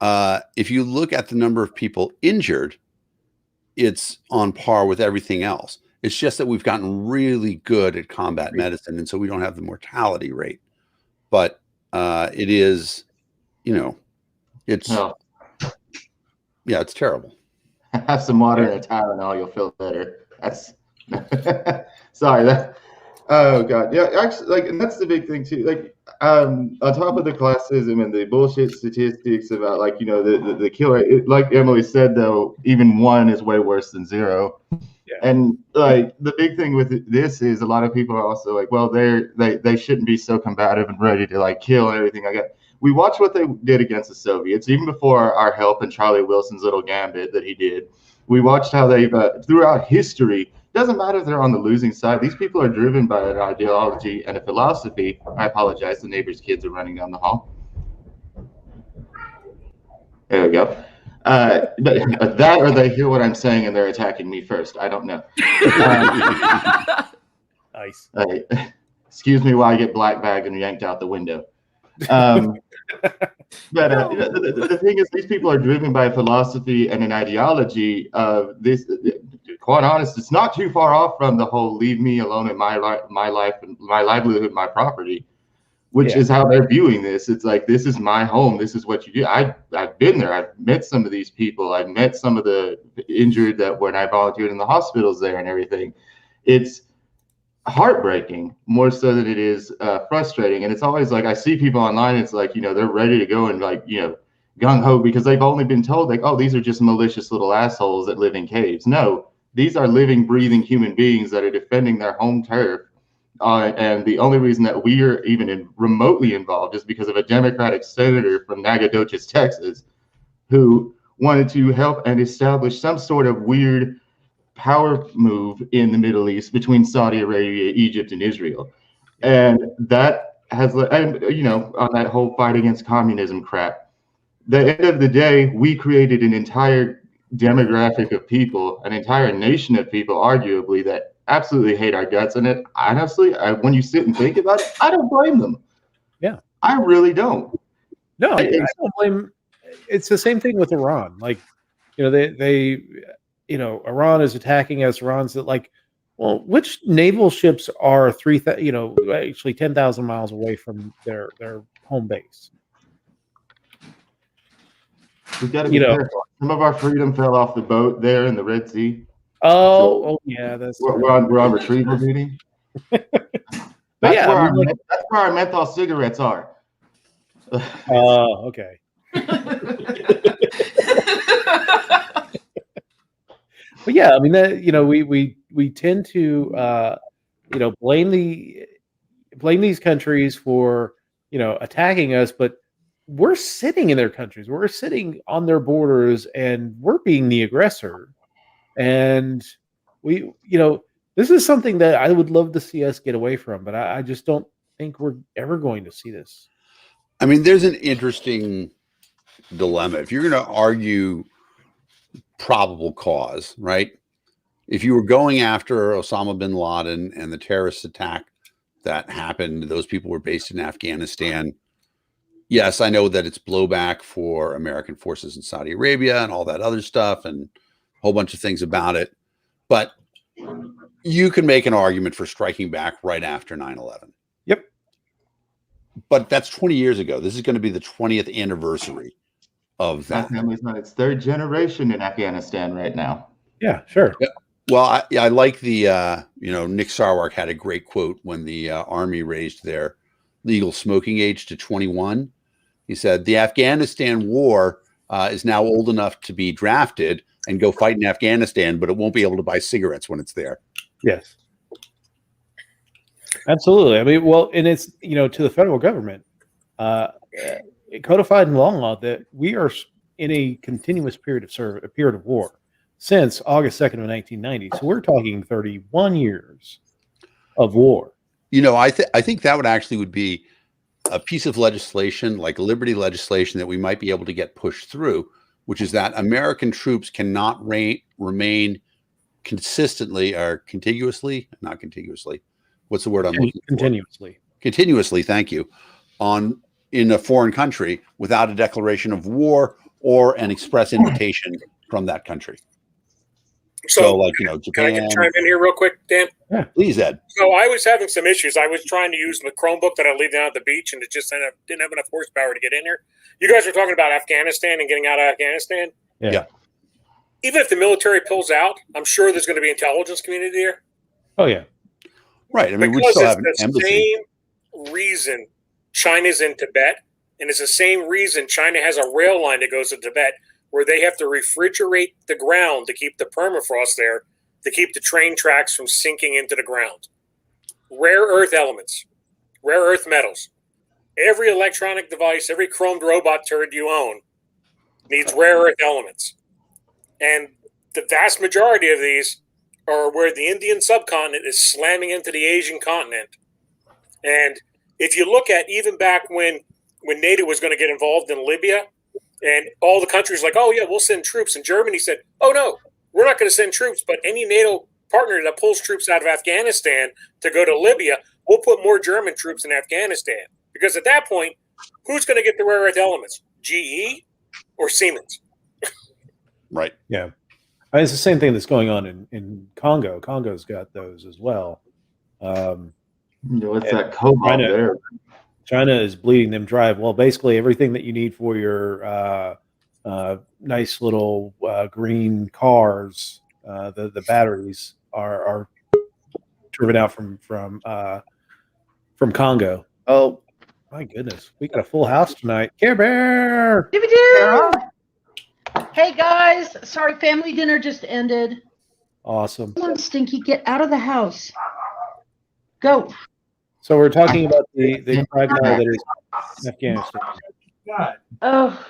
if you look at the number of people injured, it's on par with everything else. It's just that we've gotten really good at combat medicine, and so we don't have the mortality rate. But it is, it's it's terrible. Have some water and a Tylenol, you'll feel better. That's sorry. Oh god, yeah. Actually, and that's the big thing too. On top of the classism and the bullshit statistics about the kill rate, like Emily said, though, even 1 is way worse than 0. Yeah. And the big thing with this is a lot of people are also like, well, they shouldn't be so combative and ready to kill and everything like that. We watched what they did against the Soviets, even before our help and Charlie Wilson's little gambit that he did. We watched how they've throughout history. Doesn't matter if they're on the losing side. These people are driven by an ideology and a philosophy. I apologize. The neighbor's kids are running down the hall. There we go. But that, or they hear what I'm saying and they're attacking me first. I don't know. Nice. Excuse me while I get black bagged and yanked out the window. But the thing is, these people are driven by a philosophy and an ideology of this. Quite honest, it's not too far off from the whole "leave me alone in my life, and my livelihood, my property," which is how they're viewing this. It's like, this is my home. This is what you do. I've been there. I've met some of these people. I've met some of the injured that when I volunteered in the hospitals there and everything. It's heartbreaking more so than it is frustrating. And it's always like, I see people online, it's like, they're ready to go and gung-ho because they've only been told these are just malicious little assholes that live in caves. No, these are living, breathing human beings that are defending their home turf. And the only reason that we are even remotely involved is because of a Democratic senator from Nacogdoches, Texas, who wanted to help and establish some sort of weird power move in the Middle East between Saudi Arabia, Egypt, and Israel. And that has, on that whole fight against communism crap, the end of the day, we created an entire demographic of people, an entire nation of people, arguably, that absolutely hate our guts. And it honestly, when you sit and think about it, I don't blame them. Yeah, I really don't. No, I don't blame. It's the same thing with Iran. Like, they Iran is attacking us. Iran's like, well, which naval ships are actually 10,000 miles away from their home base? We've got to be careful. Some of our freedom fell off the boat there in the Red Sea. Oh yeah, we're on retrieval duty. That's where our menthol cigarettes are. Oh, okay. But yeah, I mean we tend to blame these countries for attacking us, but we're sitting in their countries, we're sitting on their borders, and we're being the aggressor. And this is something that I would love to see us get away from, but I just don't think we're ever going to see this. I mean, there's an interesting dilemma. If you're going to argue probable cause, right? If you were going after Osama bin Laden and the terrorist attack that happened, those people were based in Afghanistan. Yes, I know that it's blowback for American forces in Saudi Arabia and all that other stuff and a whole bunch of things about it. But you can make an argument for striking back right after 9/11. Yep. But that's 20 years ago. This is going to be the 20th anniversary of that. My family's on its third generation in Afghanistan right now. Yeah, sure. Yeah. Well, I like the, Nick Sarwark had a great quote when the Army raised their legal smoking age to 21. He said, the Afghanistan war is now old enough to be drafted and go fight in Afghanistan, but it won't be able to buy cigarettes when it's there. Yes. Absolutely. I mean, well, and it's, to the federal government, codified in law that we are in a continuous period of war since August 2nd of 1990. So we're talking 31 years of war. I think that would be a piece of legislation, like liberty legislation, that we might be able to get pushed through, which is that American troops cannot remain consistently or contiguously, not contiguously. What's the word I'm looking for? Continuously, thank you, in a foreign country without a declaration of war or an express invitation from that country. So Japan. Can I chime in here real quick, Dan? Yeah, please, Ed. So I was having some issues. I was trying to use the Chromebook that I leave down at the beach, and it just didn't have enough horsepower to get in here. You guys were talking about Afghanistan and getting out of Afghanistan. Yeah. Even if the military pulls out, I'm sure there's going to be intelligence community there. Oh yeah. Right. I mean, we still have an embassy. Same reason China's in Tibet, and it's the same reason China has a rail line that goes to Tibet, where they have to refrigerate the ground to keep the permafrost there, to keep the train tracks from sinking into the ground. Rare earth elements, rare earth metals. Every electronic device, every chromed robot turd you own needs rare earth elements. And the vast majority of these are where the Indian subcontinent is slamming into the Asian continent. And if you look at even back when NATO was going to get involved in Libya, and all the countries like, oh, yeah, we'll send troops. And Germany said, oh, no, we're not going to send troops. But any NATO partner that pulls troops out of Afghanistan to go to Libya, we'll put more German troops in Afghanistan. Because at that point, who's going to get the rare earth elements? GE or Siemens? Right. Yeah. I mean, it's the same thing that's going on in Congo. Congo's got those as well. What's that cobalt there? China is bleeding them dry. Well, basically everything that you need for your nice little green cars, the batteries are driven out from Congo. Oh my goodness, we got a full house tonight. Care Bear. Hey guys, sorry, family dinner just ended. Awesome. Come on, Stinky, get out of the house. Go. So we're talking about the quagmire that is Afghanistan. God. Oh,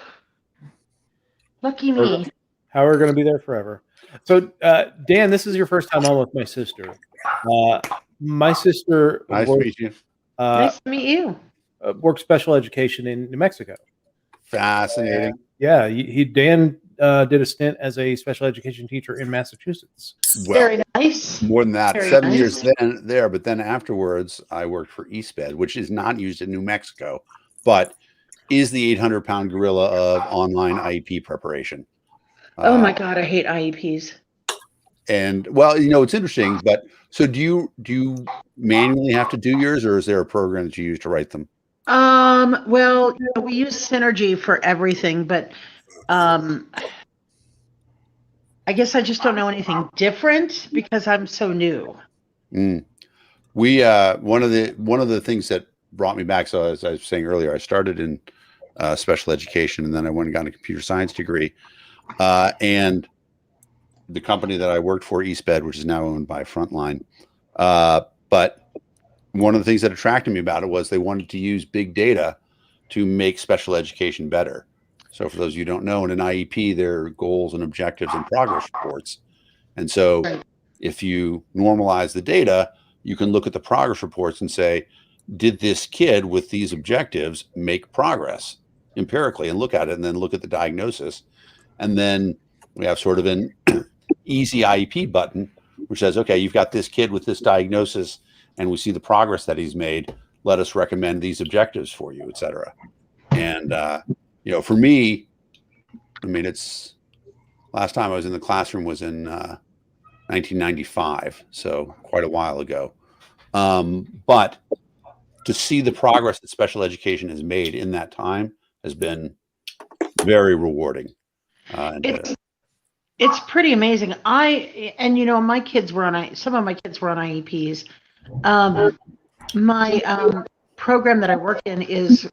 lucky me. How we're going to be there forever. So, Dan, this is your first time on with my sister. My sister nice to meet you. Nice to meet you. Works special education in New Mexico. Fascinating. Yeah, Dan did a stint as a special education teacher in Massachusetts. Well, Very nice. more than that, Very 7 nice. years there, but then afterwards I worked for eSped, which is not used in New Mexico, but is the 800-pound gorilla of online IEP preparation. Oh my God, I hate IEPs. And well, you know, it's interesting, but so do you manually have to do yours, or is there a program that you use to write them? Well, we use Synergy for everything, but I guess I just don't know anything different because I'm so new. We one of the things that brought me back. So as I was saying earlier, I started in special education, and then I went and got a computer science degree. And the company that I worked for, eSped, which is now owned by Frontline. But one of the things that attracted me about it was they wanted to use big data to make special education better. So for those of you who don't know, in an IEP, there are goals and objectives and progress reports. And so if you normalize the data, you can look at the progress reports and say, did this kid with these objectives make progress empirically, and look at it, and then look at the diagnosis. And then we have sort of an easy IEP button, which says, okay, you've got this kid with this diagnosis, and we see the progress that he's made. Let us recommend these objectives for you, et cetera. And, you know, for me, I mean, it's last time I was in the classroom was in 1995, so quite a while ago. But to see the progress that special education has made in that time has been very rewarding. It's pretty amazing. You know, my kids were on some of my kids were on IEPs. My program that I work in is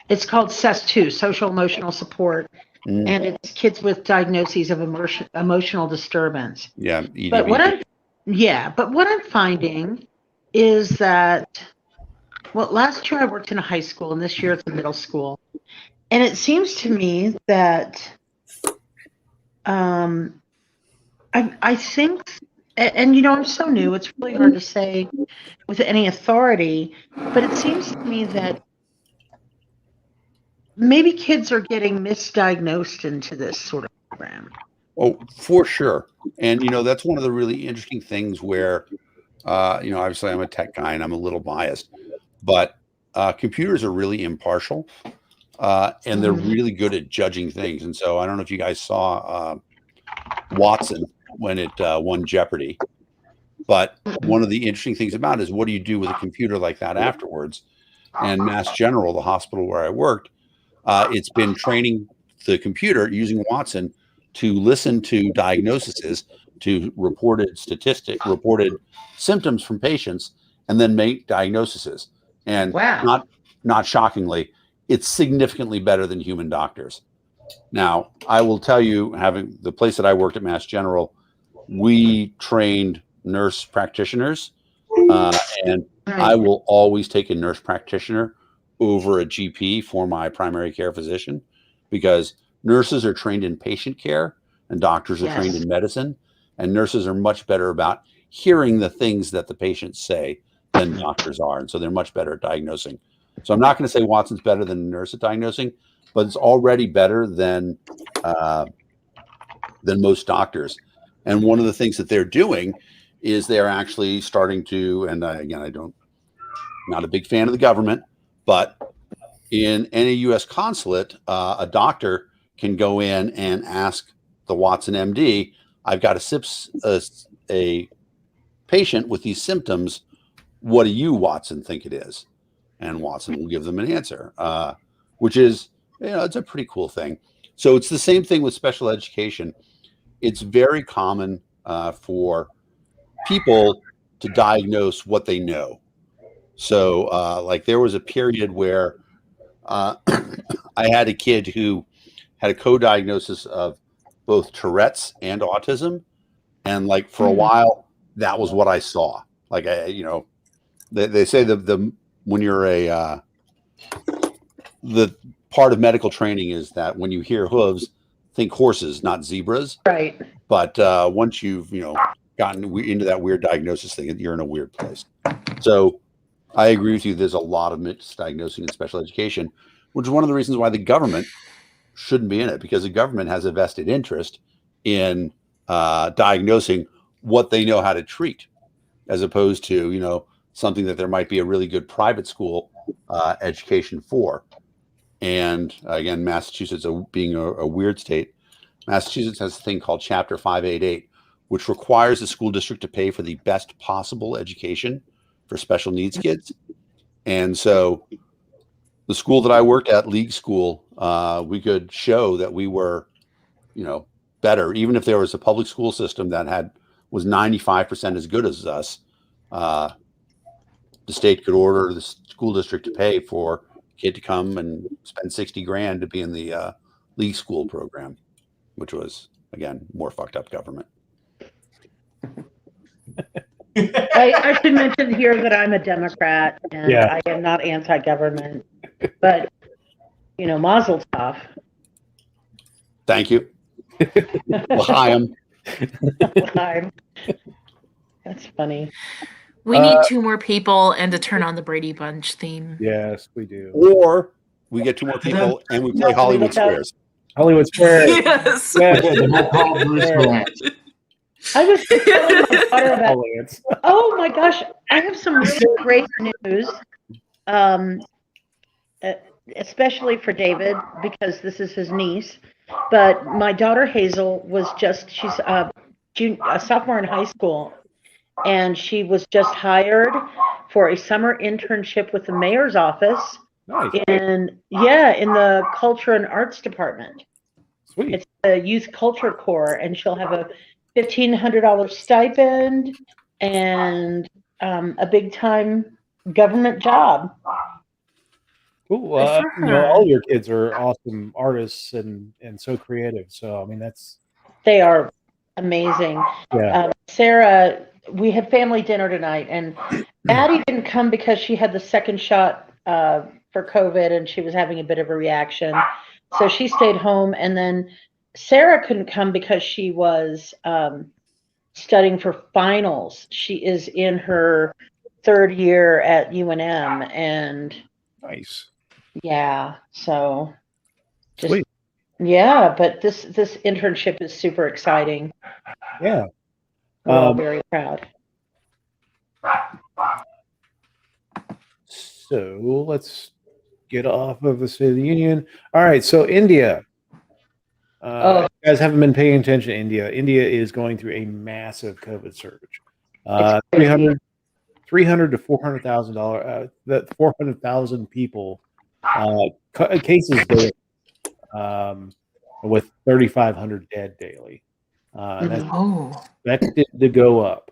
it's called SES2, Social Emotional Support, and it's kids with diagnoses of emotional disturbance. Yeah, EDV. But what I'm finding is that, well, last year I worked in a high school, and this year it's a middle school, and it seems to me that I think, and you know, I'm so new, it's really hard to say with any authority, but it seems to me that maybe kids are getting misdiagnosed into this sort of program. Oh, for sure. And, you know, that's one of the really interesting things where, you know, obviously I'm a tech guy and I'm a little biased, but computers are really impartial, and they're really good at judging things. And so I don't know if you guys saw Watson when it won Jeopardy, but one of the interesting things about it is, what do you do with a computer like that afterwards? And Mass General, the hospital where I worked, it's been training the computer using Watson to listen to diagnoses, to reported symptoms from patients, and then make diagnoses. And not shockingly, it's significantly better than human doctors. Now, I will tell you, having the place that I worked at Mass General, we trained nurse practitioners, and I will always take a nurse practitioner over a GP for my primary care physician, because nurses are trained in patient care and doctors are trained in medicine, and nurses are much better about hearing the things that the patients say than doctors are. And so they're much better at diagnosing. So I'm not going to say Watson's better than a nurse at diagnosing, but it's already better than most doctors. And one of the things that they're doing is they're actually starting to, and again, not a big fan of the government, but in any U.S. consulate, a doctor can go in and ask the Watson MD, I've got a patient with these symptoms. What do you, Watson, think it is? And Watson will give them an answer, which is, you know, it's a pretty cool thing. So it's the same thing with special education. It's very common for people to diagnose what they know. So like there was a period where I had a kid who had a co-diagnosis of both Tourette's and autism. And like for a while, that was what I saw. Like, you know, they say when you're the part of medical training is that when you hear hooves, think horses, not zebras. Right. But once you've, you know, gotten into that weird diagnosis thing, you're in a weird place. So I agree with you. There's a lot of misdiagnosing in special education, which is one of the reasons why the government shouldn't be in it because the government has a vested interest in diagnosing what they know how to treat, as opposed to, you know, something that there might be a really good private school education for. And again, Massachusetts being a weird state, Massachusetts has a thing called Chapter 588, which requires the school district to pay for the best possible education for special needs kids. And so the school that I worked at, League School, we could show that we were, you know, better, even if there was a public school system that was 95% as good as us. The state could order the school district to pay for a kid to come and spend 60 grand to be in the League School program, which was, again, more fucked up government. I should mention here that I'm a Democrat and I am not anti-government, but, you know, Mazel Tov. Thank you. L'chaim. L'chaim. That's funny. We need 2 more people and to turn on the Brady Bunch theme. Yes, we do. Or we get 2 more people and we play Hollywood Squares. Hollywood Squares. Yes. I was telling my daughter about. Oh my gosh, I have some really great news, especially for David because this is his niece. But my daughter Hazel she's a sophomore in high school, and she was just hired for a summer internship with the mayor's office. Nice. in the culture and arts department. Sweet. It's a youth culture corps, and she'll have a $1,500 stipend and a big time government job. Cool. You know, all your kids are awesome artists and so creative. So I mean, they are amazing. Yeah. Sarah, we had family dinner tonight, and Maddie didn't come because she had the second shot for COVID, and she was having a bit of a reaction. So she stayed home, and then Sarah couldn't come because she was studying for finals. She is in her 3rd year at UNM, and nice. Yeah, so just Sweet. Yeah, but this internship is super exciting. Yeah, we're all very proud. So let's get off of the State of the Union. All right, so India. You guys haven't been paying attention to India. India is going through a massive COVID surge. 300 to 400,000 400,000 people cases daily, with 3,500 dead daily. That did go up.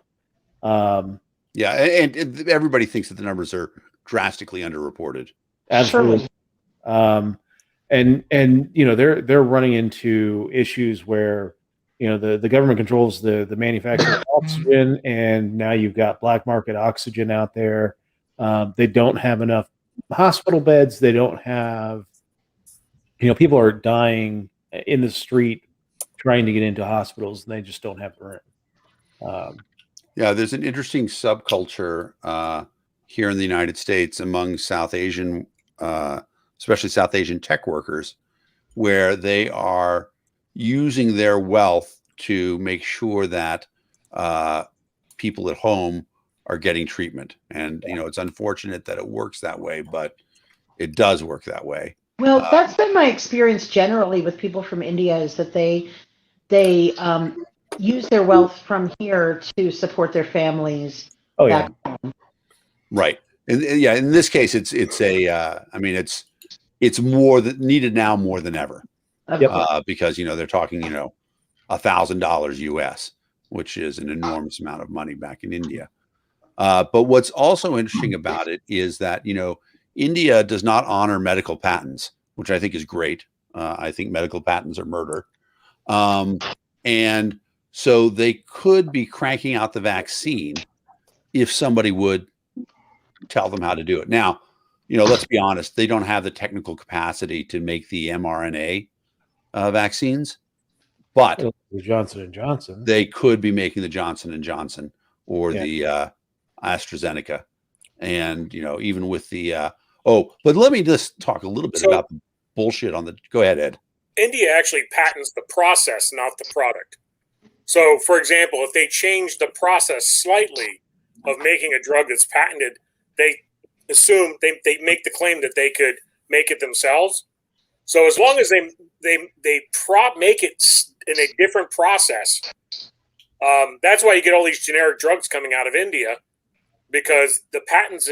Yeah, and everybody thinks that the numbers are drastically underreported. Absolutely. And you know, they're running into issues where, you know, the government controls the manufacture of oxygen, and now you've got black market oxygen out there. They don't have enough hospital beds. They don't have, you know, people are dying in the street trying to get into hospitals, and they just don't have room. Yeah, there's an interesting subculture here in the United States among South Asian, especially South Asian tech workers, where they are using their wealth to make sure that people at home are getting treatment. And, you know, it's unfortunate that it works that way, but it does work that way. Well, that's been my experience generally with people from India, is that they use their wealth from here to support their families. Oh, yeah. Right. And yeah, in this case, it's more needed now more than ever. Because, you know, they're talking, you know, $1,000 US, which is an enormous amount of money back in India. But what's also interesting about it is that, you know, India does not honor medical patents, which I think is great. I think medical patents are murder. And so they could be cranking out the vaccine if somebody would tell them how to do it. Now, you know, let's be honest, they don't have the technical capacity to make the mRNA vaccines, but the Johnson & Johnson, they could be making the Johnson & Johnson or the AstraZeneca. And, you know, even with the, but let me just talk a little bit about the bullshit on the, go ahead, Ed. India actually patents the process, not the product. So, for example, if they change the process slightly of making a drug that's patented, they assume they make the claim that they could make it themselves. So, as long as they make it in a different process, that's why you get all these generic drugs coming out of India, because the patents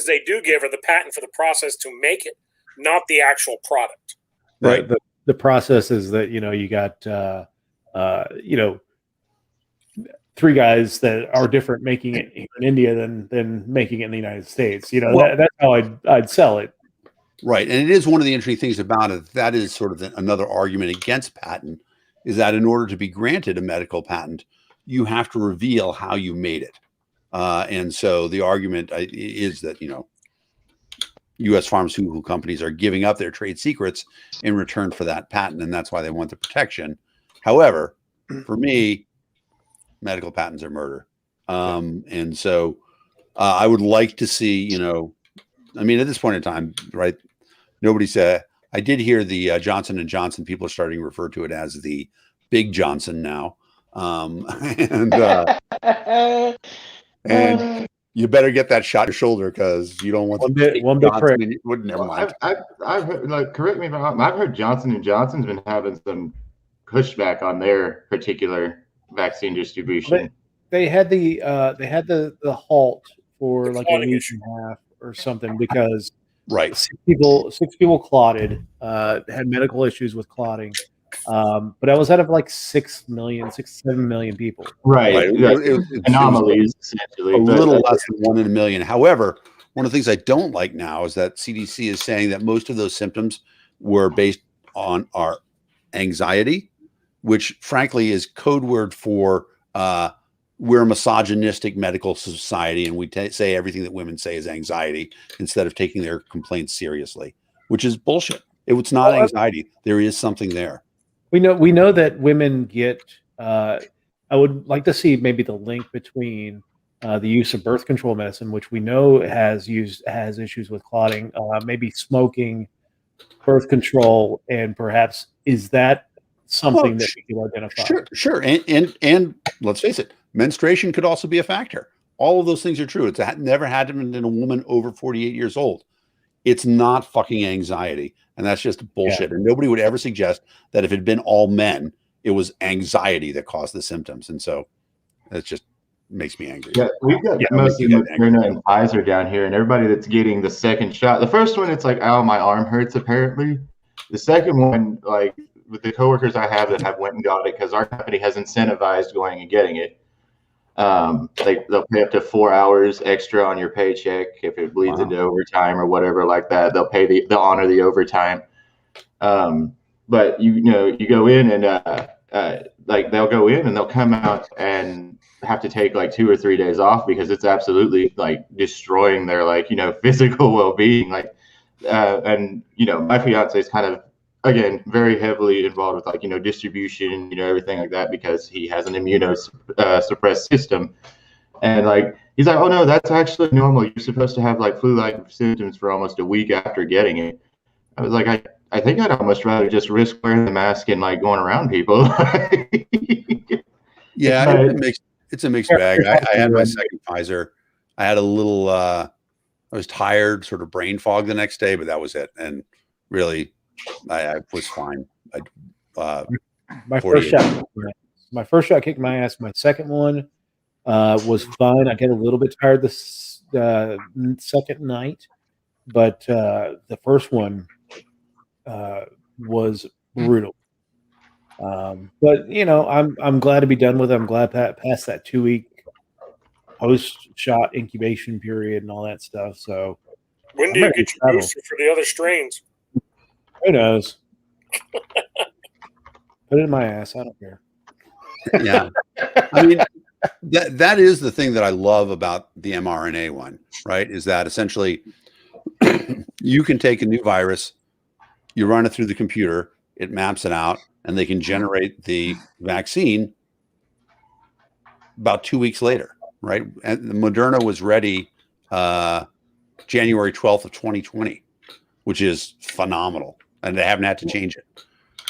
they do give are the patent for the process to make it, not the actual product. Right. The process is that you got three guys that are different making it in India than making it in the United States. That's how I'd sell it. Right. And it is one of the interesting things about it. That is sort of another argument against patent, is that in order to be granted a medical patent, you have to reveal how you made it. And so the argument is that, U.S. pharmaceutical companies are giving up their trade secrets in return for that patent, and that's why they want the protection. However, for me, medical patents are murder. And so I would like to see, at this point in time, right, nobody said, I did hear the Johnson & Johnson people are starting to refer to it as the Big Johnson now. And you better get that shot in your shoulder, because you don't want one bit prick. Never mind. I've heard, correct me if I'm wrong, I've heard Johnson & Johnson's been having some pushback on their particular vaccine distribution. They had the halt for like a week and a half or something, because six people clotted, had medical issues with clotting. But that was out of like 7 million people. Right. It was anomalies, essentially. A little less than 1 in a million. However, one of the things I don't like now is that CDC is saying that most of those symptoms were based on our anxiety, which frankly is code word for we're a misogynistic medical society, and we say everything that women say is anxiety instead of taking their complaints seriously, which is bullshit. It's not anxiety. There is something there. We know that women get. I would like to see maybe the link between the use of birth control medicine, which we know has issues with clotting, maybe smoking, birth control, and perhaps is that something that we can identify? Sure. And let's face it, menstruation could also be a factor. All of those things are true. It's never happened in a woman over 48 years old. It's not fucking anxiety. And that's just bullshit. Yeah. And nobody would ever suggest that if it had been all men, it was anxiety that caused the symptoms. And so that just makes me angry. Yeah, we've got mostly Moderna and Pfizer down here, and everybody that's getting the second shot. The first one, it's like, oh, my arm hurts, apparently. The second one, like with the coworkers I have that have went and got it, because our company has incentivized going and getting it. They'll pay up to 4 hours extra on your paycheck if it bleeds into overtime or whatever like that. They'll honor the overtime. But you go in and they'll go in and they'll come out and have to take like 2 or 3 days off, because it's absolutely like destroying their physical well-being. And my fiance is kind of, again, very heavily involved with distribution, everything like that, because he has an immunosuppressed system. And he's like, oh no, that's actually normal. You're supposed to have flu-like symptoms for almost a week after getting it. I was like, I think I'd almost rather just risk wearing the mask and going around people. Yeah, it's a mixed bag. I had my second Pfizer. I had a little, I was tired, sort of brain fog the next day, but that was it. And really, I was fine. My first shot kicked my ass. My second one was fine. I get a little bit tired the second night, but the first one was brutal. But I'm glad to be done with it. I'm glad past that 2-week post-shot incubation period and all that stuff. So when do you get your booster for the other strains? Who knows? Put it in my ass. I don't care. Yeah. I mean, that is the thing that I love about the mRNA one, right? Is that essentially you can take a new virus, you run it through the computer, it maps it out, and they can generate the vaccine about 2 weeks later, right? And Moderna was ready January 12th of 2020, which is phenomenal. And they haven't had to change it.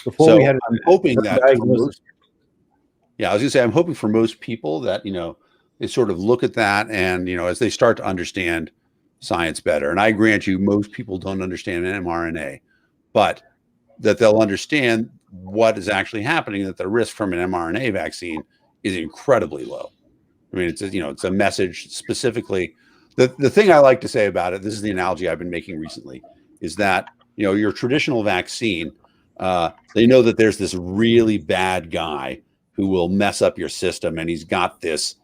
Before So we had I'm hoping that diagnosis. I was gonna say I'm hoping for most people that they sort of look at that and as they start to understand science better. And I grant you, most people don't understand mRNA, but that they'll understand what is actually happening. That the risk from an mRNA vaccine is incredibly low. I mean, it's a message specifically. The thing I like to say about it, this is the analogy I've been making recently, is that your traditional vaccine, they know that there's this really bad guy who will mess up your system, and he's got this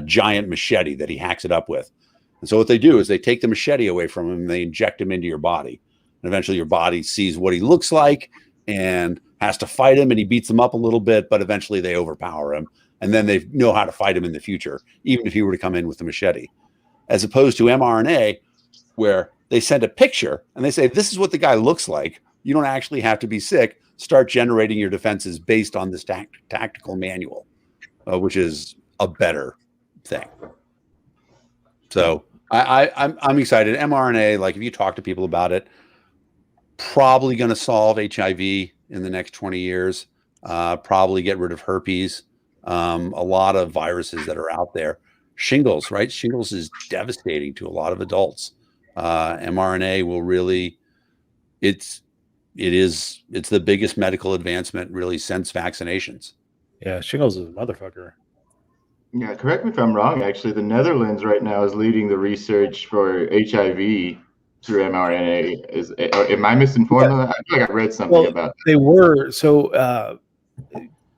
giant machete that he hacks it up with. And so what they do is they take the machete away from him and they inject him into your body. And eventually your body sees what he looks like and has to fight him, and he beats them up a little bit, but eventually they overpower him. And then they know how to fight him in the future, even if he were to come in with the machete. As opposed to mRNA, where they send a picture and they say, this is what the guy looks like. You don't actually have to be sick. Start generating your defenses based on this tactical manual, which is a better thing. So I'm excited. mRNA, like if you talk to people about it, probably going to solve HIV in the next 20 years, probably get rid of herpes, a lot of viruses that are out there. Shingles, right? Shingles is devastating to a lot of adults. mRNA will really, it's the biggest medical advancement really since vaccinations. Yeah, shingles is a motherfucker. Yeah, correct me if I'm wrong. Actually, the Netherlands right now is leading the research for HIV through mRNA. Am I misinformed on that? I feel like I read something about that. They were. So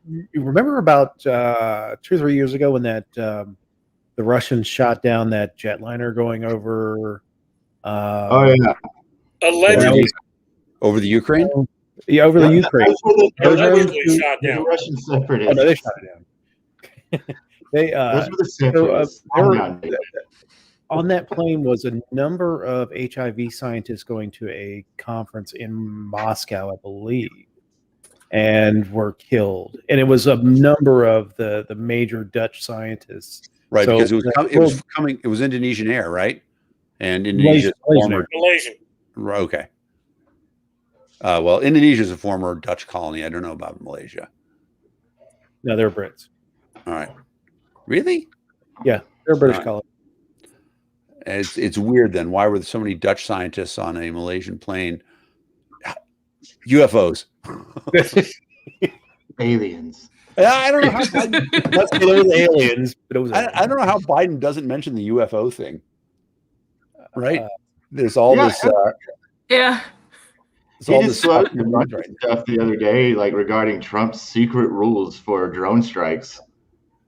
you remember about 2 or 3 years ago when that the Russians shot down that jetliner going over. Oh yeah, Allegedly. Over the Ukraine? Yeah, over the Ukraine. Allegedly shot down. The Russian separatists. Oh, no, they shot it down. Those were the separatists. On that plane was a number of HIV scientists going to a conference in Moscow, I believe, and were killed. And it was a number of the major Dutch scientists. Right, So, because it was Indonesian Air, right? And Indonesia, Malaysian. Okay. Well, Indonesia is a former Dutch colony. I don't know about Malaysia. No, they're Brits. All right. Really? Yeah, they're a British colony. It's weird then. Why were there so many Dutch scientists on a Malaysian plane? UFOs. Aliens. I don't know how Biden, let's say there was aliens, but it was I don't know how Biden doesn't mention the UFO thing. Right? There's all this yeah. He disclosed stuff the other day, like regarding Trump's secret rules for drone strikes.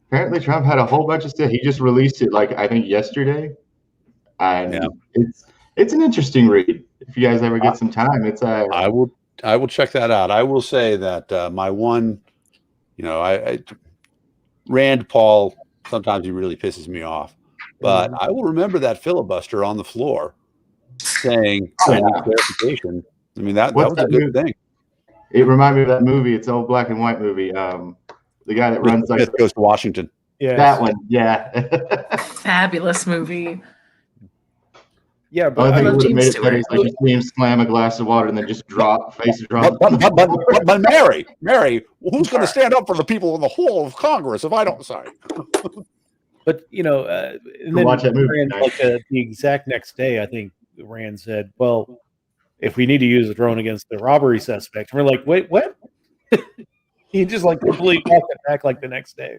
Apparently, Trump had a whole bunch of stuff. He just released it, like I think yesterday, and it's an interesting read. If you guys ever get some time, it's I will check that out. I will say that my one, Rand Paul, sometimes he really pisses me off, but I will remember that filibuster on the floor saying I need clarification. I mean, that was a good thing. It reminded me of that movie. It's an old black and white movie. The guy that runs Smith Goes to Washington. Yeah, that one. Yeah. Fabulous movie. Yeah, but I think it would have made it better. It's like you see him slam a glass of water and then just face drop. But Mary, who's going to stand up for the people in the whole of Congress if I don't? Sorry. But and then watch that movie, Rand, like the exact next day, I think Rand said, "Well, if we need to use a drone against the robbery suspect," we're like, "Wait, what?" He just like completely walked it back like the next day.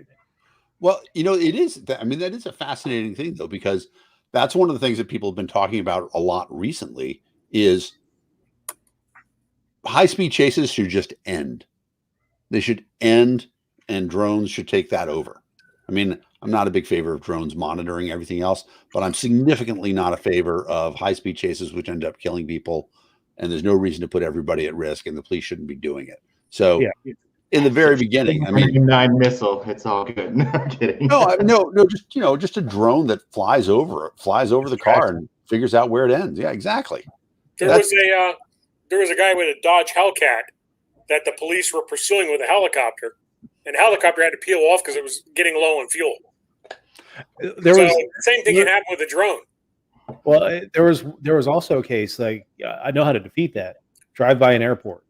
Well, it is. I mean, that is a fascinating thing, though, because that's one of the things that people have been talking about a lot recently is high-speed chases should just end. They should end, and drones should take that over. I mean, I'm not a big favor of drones monitoring everything else, but I'm significantly not a favor of high-speed chases, which end up killing people, and there's no reason to put everybody at risk, and the police shouldn't be doing it. So in the very beginning, I mean, 9 missile, it's all good. No, I'm kidding. No, just a drone that flies over the car and figures out where it ends. Yeah, exactly. There was a guy with a Dodge Hellcat that the police were pursuing with a helicopter, and the helicopter had to peel off because it was getting low on fuel. The same thing can happen with a drone. Well, there was also a case like I know how to defeat that. Drive by an airport.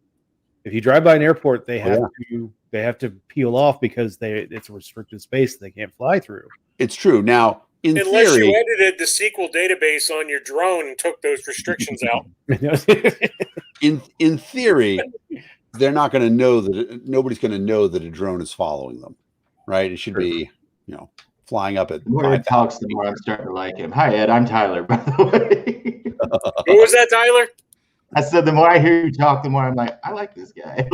If you drive by an airport, they have to peel off because it's a restricted space they can't fly through. It's true. Now, unless you edited the SQL database on your drone and took those restrictions out. in theory, they're not going to know that nobody's going to know that a drone is following them, right? It should be, flying up at. The more he talks, the more I'm starting to like him. Hi, Ed. I'm Tyler, by the way. Who was that, Tyler? I said the more I hear you talk, the more I'm like, I like this guy.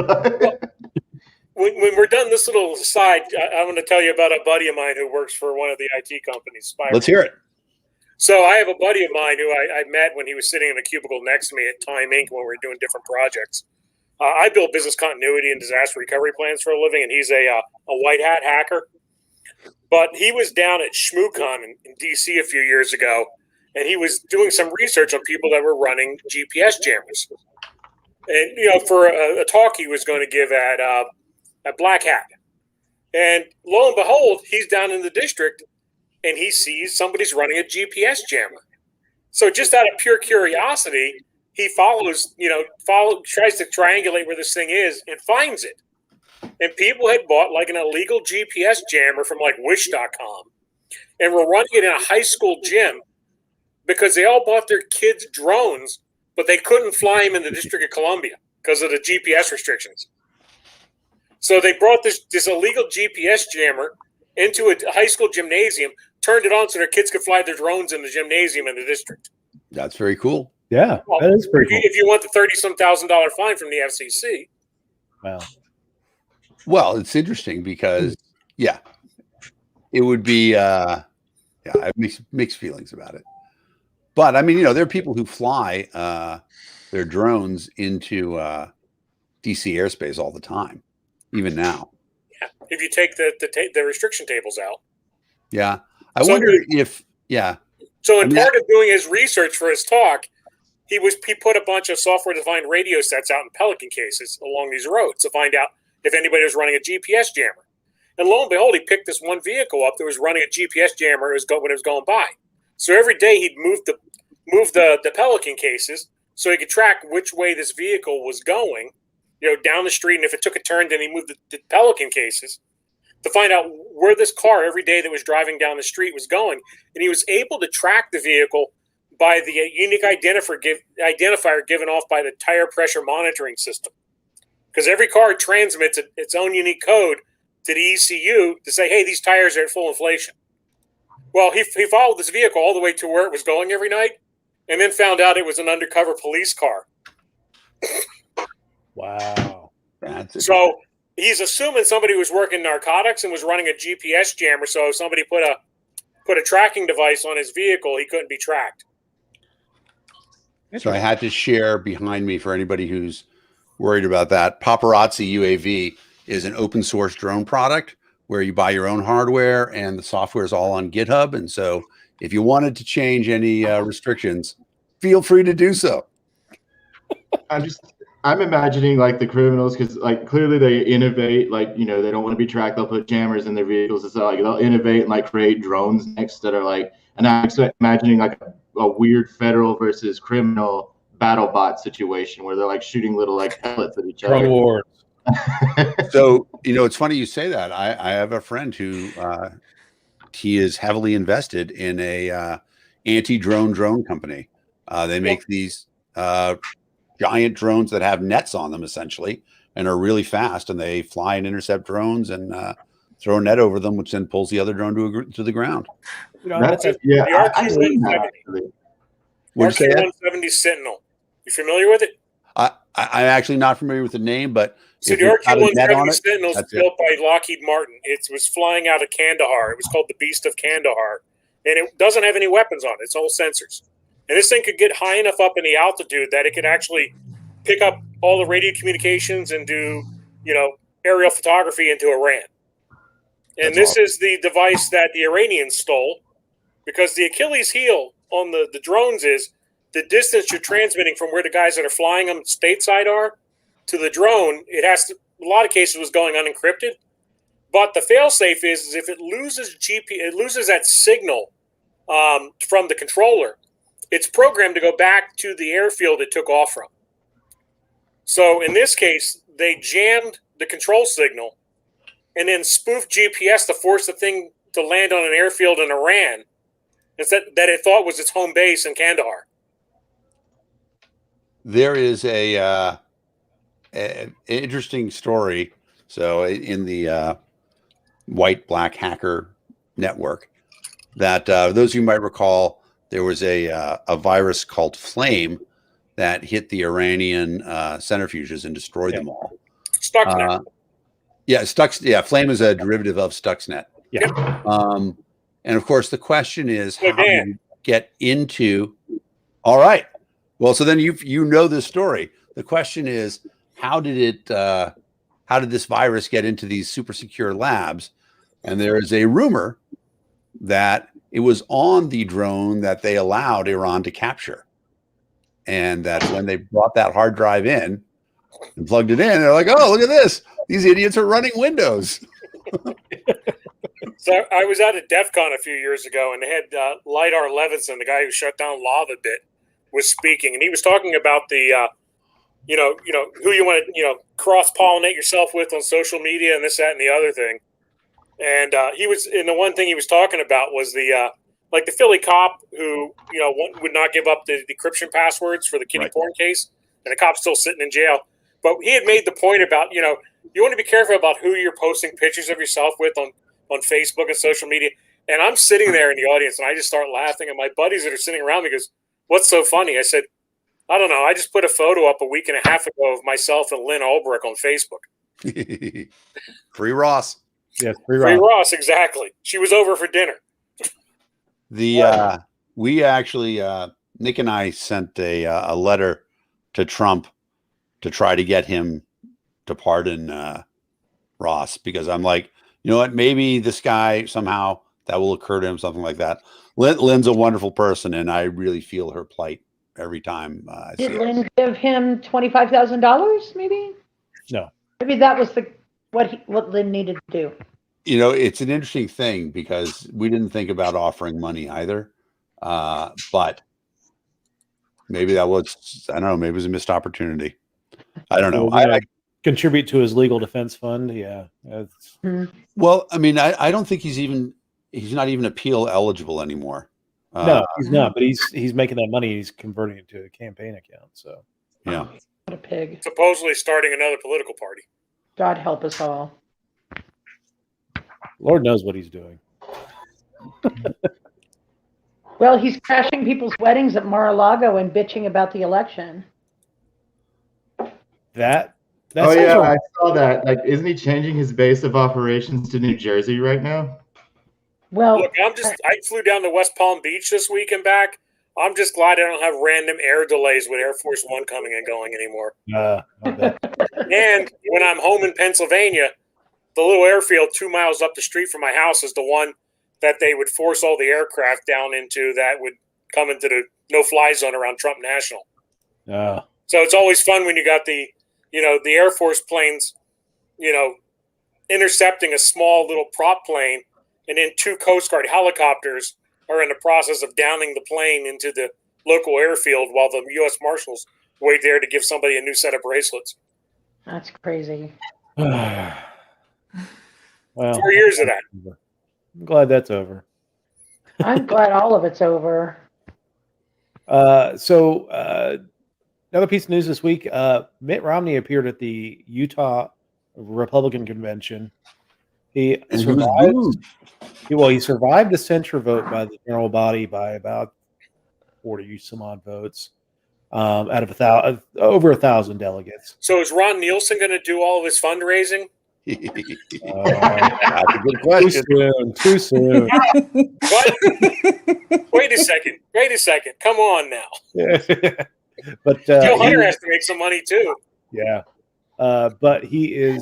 When we're done this little aside, I'm going to tell you about a buddy of mine who works for one of the IT companies. Let's hear it. So I have a buddy of mine who I met when he was sitting in a cubicle next to me at Time Inc. when we were doing different projects. I build business continuity and disaster recovery plans for a living, and he's a white hat hacker. But he was down at ShmooCon in D.C. a few years ago, and he was doing some research on people that were running GPS jammers. And, for a talk he was going to give at Black Hat. And lo and behold, he's down in the district, and he sees somebody's running a GPS jammer. So just out of pure curiosity, he tries to triangulate where this thing is and finds it. And people had bought like an illegal GPS jammer from like Wish.com and were running it in a high school gym because they all bought their kids drones, but they couldn't fly them in the District of Columbia because of the GPS restrictions. So they brought this illegal GPS jammer into a high school gymnasium, turned it on so their kids could fly their drones in the gymnasium in the district. That's very cool. Yeah, that is pretty cool. If you want the $30,000 fine from the FCC. Wow. Well, it's interesting because, it would be, I have mixed feelings about it. But I mean, there are people who fly their drones into DC airspace all the time, even now. Yeah, if you take the restriction tables out. Yeah, I wonder if. So part of doing his research for his talk, he put a bunch of software-defined radio sets out in Pelican cases along these roads to find out if anybody was running a GPS jammer. And lo and behold, he picked this one vehicle up that was running a GPS jammer when it was going by. So every day he'd move the Pelican cases so he could track which way this vehicle was going, down the street. And if it took a turn, then he moved the Pelican cases to find out where this car every day that was driving down the street was going. And he was able to track the vehicle by the unique identifier given off by the tire pressure monitoring system. Because every car transmits its own unique code to the ECU to say, hey, these tires are at full inflation. Well, he followed this vehicle all the way to where it was going every night and then found out it was an undercover police car. Wow. So he's assuming somebody was working narcotics and was running a GPS jammer. So if somebody put a tracking device on his vehicle, he couldn't be tracked. So I had to share behind me for anybody who's worried about that. Paparazzi UAV is an open source drone product where you buy your own hardware and the software is all on GitHub. And so if you wanted to change any restrictions, feel free to do so. I'm imagining like the criminals, because like clearly they innovate, like, they don't want to be tracked. They'll put jammers in their vehicles. So like they'll innovate and like create drones next that are like, and I'm imagining like a weird federal versus criminal battle bot situation where they're like shooting little like pellets at each other. Wars. So, it's funny you say that. I have a friend who he is heavily invested in a anti-drone company. They make these giant drones that have nets on them essentially and are really fast, and they fly and intercept drones and throw a net over them, which then pulls the other drone to the ground. The RQ-170. RQ-170 Sentinel. You familiar with it? I'm actually not familiar with the name, but so the RQ-170 Sentinel is built by Lockheed Martin. It was flying out of Kandahar. It was called the Beast of Kandahar, and it doesn't have any weapons on it. It's all sensors. And this thing could get high enough up in the altitude that it could actually pick up all the radio communications and do, aerial photography into Iran. And this is the device that the Iranians stole, because the Achilles heel on the drones is the distance you're transmitting from where the guys that are flying them stateside are to the drone. It has to, a lot of cases was going unencrypted, but the fail-safe is if it loses it loses that signal from the controller, it's programmed to go back to the airfield it took off from. So in this case, they jammed the control signal and then spoofed GPS to force the thing to land on an airfield in Iran. It's that it thought was its home base in Kandahar. There is an interesting story. So in the white black hacker network, that those of you might recall, there was a virus called Flame that hit the Iranian centrifuges and destroyed them all. Stuxnet. Flame is a derivative of Stuxnet. Yeah. And of course, the question is, how do you get into? All right. Well, so then you know this story. The question is, how did this virus get into these super secure labs? And there is a rumor that it was on the drone that they allowed Iran to capture. And that when they brought that hard drive in and plugged it in, they're like, oh, look at this. These idiots are running Windows. So I was out at DEF CON a few years ago, and they had Lidar Levinson, the guy who shut down Lava Bit, was speaking, and he was talking about the, who you want to, cross-pollinate yourself with on social media and this, that, and the other thing. And the one thing he was talking about was the Philly cop who, would not give up the decryption passwords for the kiddie porn case, and the cop's still sitting in jail. But he had made the point about, you want to be careful about who you're posting pictures of yourself with on Facebook and social media. And I'm sitting there in the audience, and I just start laughing. And my buddies that are sitting around me goes, "What's so funny?" I said, "I don't know. I just put a photo up a week and a half ago of myself and Lynn Ulbrich on Facebook." Free Ross. Yes, Free Ross, exactly. She was over for dinner. We actually, Nick and I sent a letter to Trump to try to get him to pardon Ross, because I'm like, you know what? Maybe this guy somehow that will occur to him, something like that. Lynn's a wonderful person, and I really feel her plight every time I see Did Lynn give him $25,000? Maybe. No. Maybe that was what Lynn needed to do. It's an interesting thing because we didn't think about offering money either, but maybe that was, I don't know, maybe it was a missed opportunity. I don't know. I contribute to his legal defense fund. Yeah. Well, I mean, I don't think he's not even appeal eligible anymore. No, he's not, but he's making that money. He's converting it to a campaign account. So yeah. What a pig. Supposedly starting another political party. God help us all. Lord knows what he's doing. Well, he's crashing people's weddings at Mar-a-Lago and bitching about the election. I saw that. Like, isn't he changing his base of operations to New Jersey right now? Well, look, I flew down to West Palm Beach this week and back. I'm just glad I don't have random air delays with Air Force One coming and going anymore. And when I'm home in Pennsylvania, the little airfield 2 miles up the street from my house is the one that they would force all the aircraft down into that would come into the no-fly zone around Trump National. So it's always fun when you got the Air Force planes, intercepting a small little prop plane, and then 2 Coast Guard helicopters are in the process of downing the plane into the local airfield while the U.S. Marshals wait there to give somebody a new set of bracelets. That's crazy. Well, 4 years of that. I'm glad that's over. I'm glad all of it's over. Another piece of news this week. Mitt Romney appeared at the Utah Republican convention. He survived a censure vote by the general body by about 40 some odd votes out of over 1,000 delegates. So is Ron Nielsen going to do all of his fundraising? That's a good question. Too soon. What? Wait a second. Come on now. But Joe Hunter has to make some money too. Yeah. But he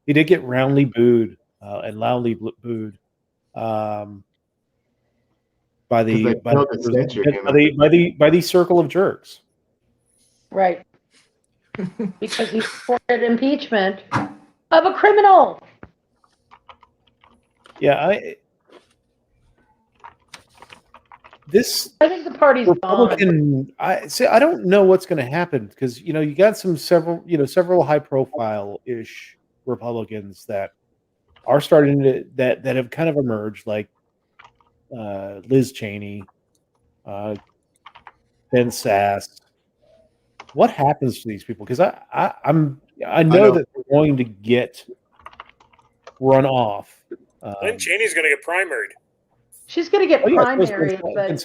did get roundly booed and loudly booed by the circle of jerks. Right. Because he supported impeachment of a criminal. Yeah, I think the party's Republican. I don't know what's going to happen because you got several high profile ish Republicans that are starting to that have kind of emerged, like Liz Cheney, Ben Sass. What happens to these people? Because I know that they're going to get run off. Lynn Cheney's going to get primaried. She's going to get primaried, but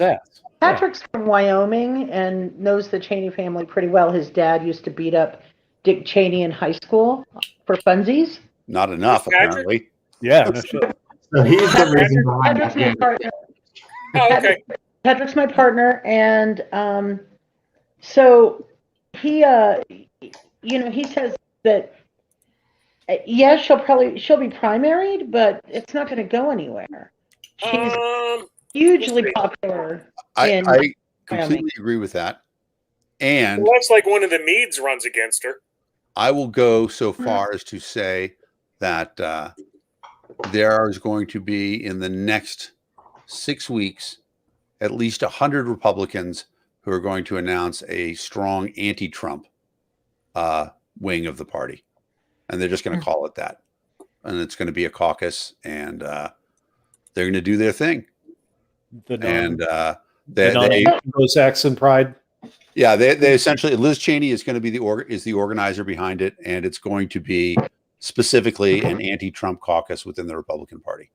Patrick's from Wyoming and knows the Cheney family pretty well. His dad used to beat up Dick Cheney in high school for funsies. Not enough, apparently. Yeah, no shit. So he's the reason behind Patrick's my partner. Oh, okay. Patrick's my partner, and so he, he says that yes, she'll be primaried, but it's not going to go anywhere. She's hugely popular. I completely agree with that. And that's like one of the Meads runs against her. I will go so far as to say that there is going to be, in the next 6 weeks, at least 100 Republicans who are going to announce a strong anti-Trump wing of the party. And they're just going to call it that. And it's going to be a caucus, and they're going to do their thing. Anglo-Saxon pride. Yeah, they essentially, Liz Cheney is going to be the organizer behind it, and it's going to be specifically an anti-Trump caucus within the Republican Party.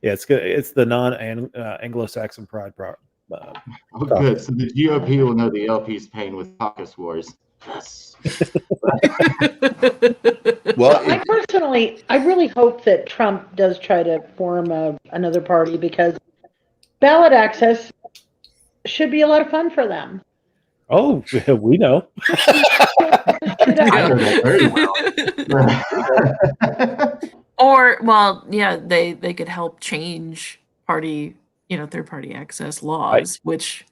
Yeah, it's good. It's the non-Anglo-Saxon pride. Good. So the GOP will know the LP's pain with caucus wars. Yes. Well, I really hope that Trump does try to form another party, because ballot access should be a lot of fun for them. Oh, we know. I know that very well. Or, well, yeah, they could help change third party access laws, which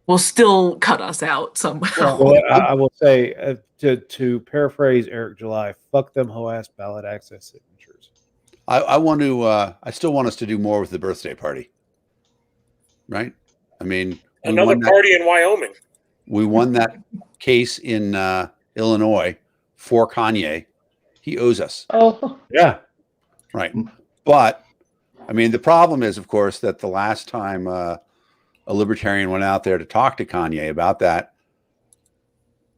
will still cut us out somehow. Well, I will say, to paraphrase Eric July, fuck them hoe-ass ballot access signatures. I still want us to do more with the birthday party. Right? I mean, another party in Wyoming. We won that case in Illinois for Kanye. He owes us. Oh, yeah. Right. But, I mean, the problem is, of course, that the last time a libertarian went out there to talk to Kanye about that,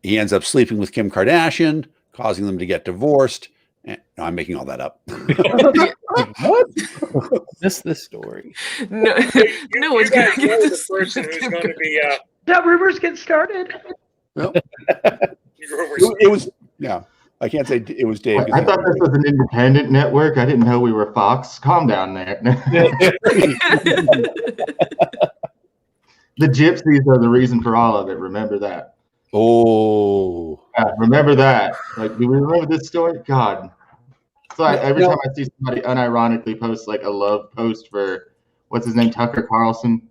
he ends up sleeping with Kim Kardashian, causing them to get divorced. No, I'm making all that up. What? This story. No, no one's going to get the person who's going to be. That rumors get started. Nope. It was, yeah. I can't say it was Dave. I thought this was an independent network. I didn't know we were Fox. Calm down there. The gypsies are the reason for all of it. Remember that. Oh. Yeah, remember that. Like, do we remember this story? God. So every time I see somebody unironically post like a love post for, what's his name, Tucker Carlson,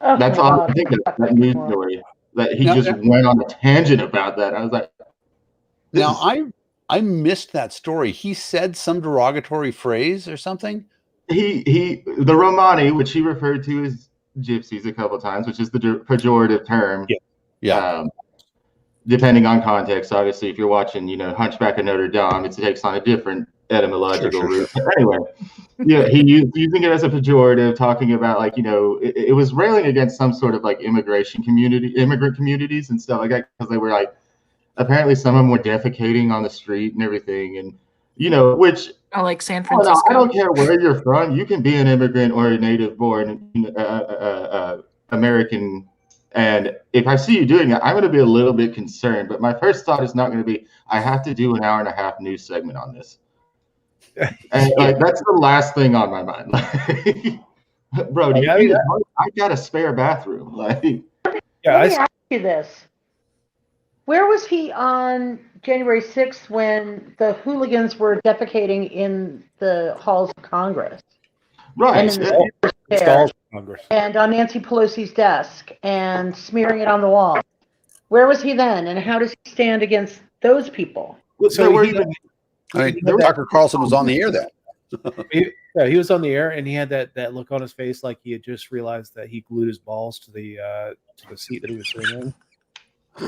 that's all I think of, that news story. That he just went on a tangent about that. I was like, now I missed that story. He said some derogatory phrase or something. The Romani, which he referred to as gypsies a couple of times, which is the pejorative term. Yeah. Depending on context, obviously, if you're watching, Hunchback of Notre Dame, it takes on a different etymological root. Anyway, yeah, he using it as a pejorative, talking about like, it was railing against some sort of like immigrant communities and stuff like that, because they were like, apparently some of them were defecating on the street and everything, and which I like San Francisco. I don't care where you're from. You can be an immigrant or a native-born American. And if I see you doing it, I'm going to be a little bit concerned. But my first thought is not going to be, I have to do an 1.5-hour news segment on this. And that's the last thing on my mind. Bro, I got a spare bathroom. Let me ask you this. Where was he on January 6th when the hooligans were defecating in the halls of Congress? Right. And on Nancy Pelosi's desk and smearing it on the wall. Where was he then? And how does he stand against those people? Tucker Carlson was on the air then. He was on the air and he had that look on his face like he had just realized that he glued his balls to the seat that he was sitting in.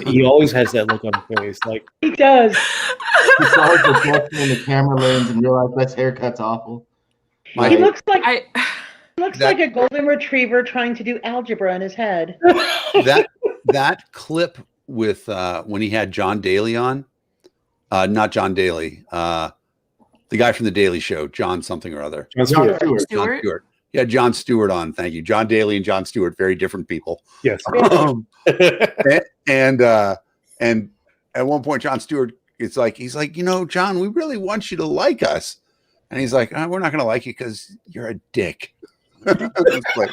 He always has that look on his face, like he does. He saw his reflection in the camera lens and realized that haircut's awful. He looks like like a golden retriever trying to do algebra in his head. That clip with when he had John Daly on, not John Daly, the guy from the Daily Show, John something or other. John Stewart. John Stewart. Yeah, John Stewart on. Thank you. John Daly and John Stewart, very different people. Yes. And at one point, John Stewart, he's like, John, we really want you to like us. And he's like, we're not going to like you because you're a dick. Like,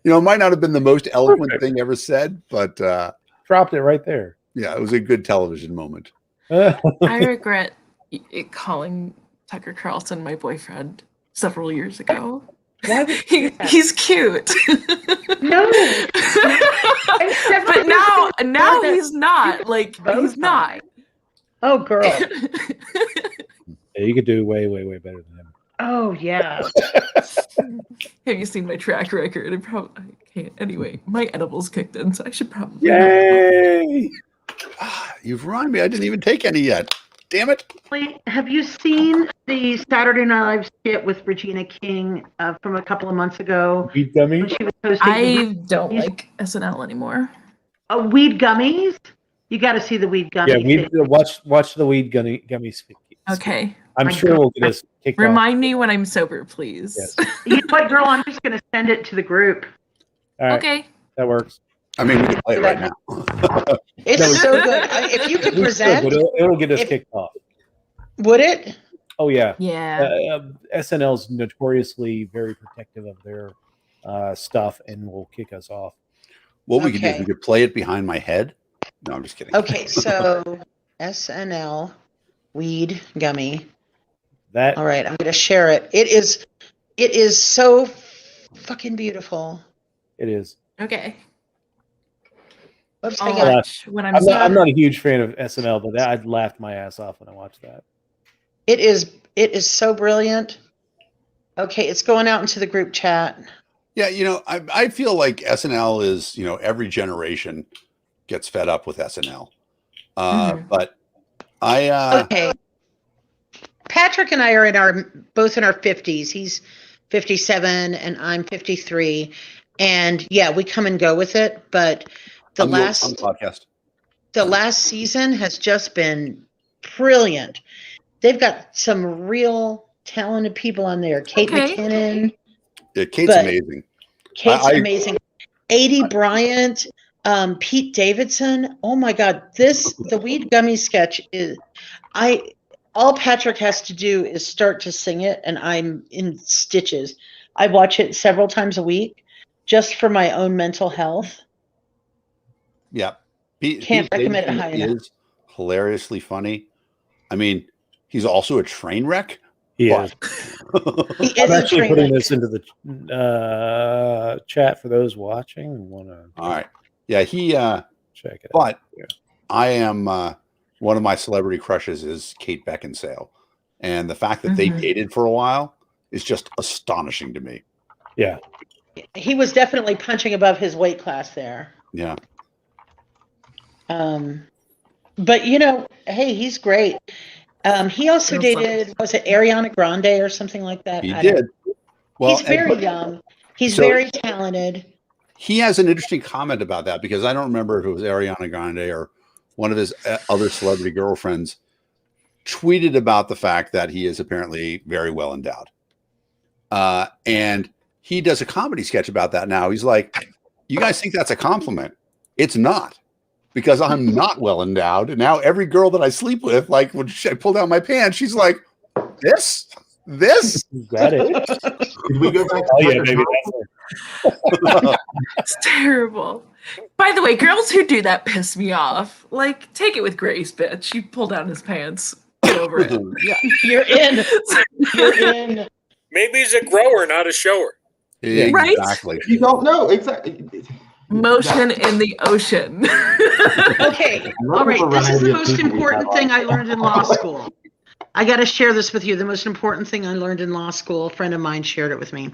it might not have been the most eloquent thing ever said, but dropped it right there. Yeah, it was a good television moment. I regret calling Tucker Carlson my boyfriend several years ago. Why he's cute. No. But now he's not. Like, he's not. Oh, girl. Yeah, you could do way, way, way better than him. Oh, yeah. Have you seen my track record? I can't. Anyway, my edibles kicked in, so I should probably. Yay! You've reminded me. I didn't even take any yet. Damn it. Have you seen the Saturday Night Live skit with Regina King from a couple of months ago? Weed gummies? She was hosting I don't like SNL anymore. Weed gummies? You got to see the weed gummies. Yeah, watch the weed gummies. Okay. I'm sure we'll get us kicked off. Remind me when I'm sober, please. Yes. You know what, girl? I'm just going to send it to the group. All right. Okay. That works. I mean, we can play it right now. It's so good. If you could present, it'll get us kicked off. Would it? Oh yeah. Yeah. SNL's notoriously very protective of their stuff and will kick us off. What we could do is we could play it behind my head. No, I'm just kidding. Okay, so SNL weed gummy. That. All right, I'm going to share it. It is so fucking beautiful. It is. Okay. Oops, I'm not a huge fan of SNL, but I'd laughed my ass off when I watched that. It is so brilliant. Okay, it's going out into the group chat. Yeah, I feel like SNL is, every generation gets fed up with SNL. But okay. Patrick and I are both in our 50s. He's 57 and I'm 53. And yeah, we come and go with it, but the last season has just been brilliant. They've got some real talented people on there. Kate McKinnon. Yeah, Kate's amazing. Kate's amazing. A.D. Bryant, Pete Davidson. Oh my God, the Weed Gummy sketch is. All Patrick has to do is start to sing it, and I'm in stitches. I watch it several times a week, just for my own mental health. Yeah, Can't recommend it high enough. Is hilariously funny. I mean, he's also a train wreck. He is. I'm actually putting this into the chat for those watching. All right. Yeah, he check it out. But yeah. I am one of my celebrity crushes is Kate Beckinsale. And the fact that they dated for a while is just astonishing to me. Yeah. He was definitely punching above his weight class there. Yeah. But hey, he's great. He also dated, was it Ariana Grande or something like that? He did. Well, he's very young. He's very talented. He has an interesting comment about that because I don't remember if it was Ariana Grande or one of his other celebrity girlfriends tweeted about the fact that he is apparently very well endowed. And he does a comedy sketch about that now. He's like, you guys think that's a compliment? It's not. Because I'm not well endowed. And now every girl that I sleep with, like when I pull down my pants, she's like, this? Is that it? Did we go back? Oh, yeah, maybe that's It's terrible. By the way, girls who do that piss me off. Like, take it with grace, bitch. You pull down his pants. Get over it. Yeah. You're in. You're in. Maybe he's a grower, not a shower. Yeah, right? Exactly. You don't know. Exactly. Motion in the ocean. Okay. All right. This is the most important thing I learned in law school. I got to share this with you. The most important thing I learned in law school, a friend of mine shared it with me.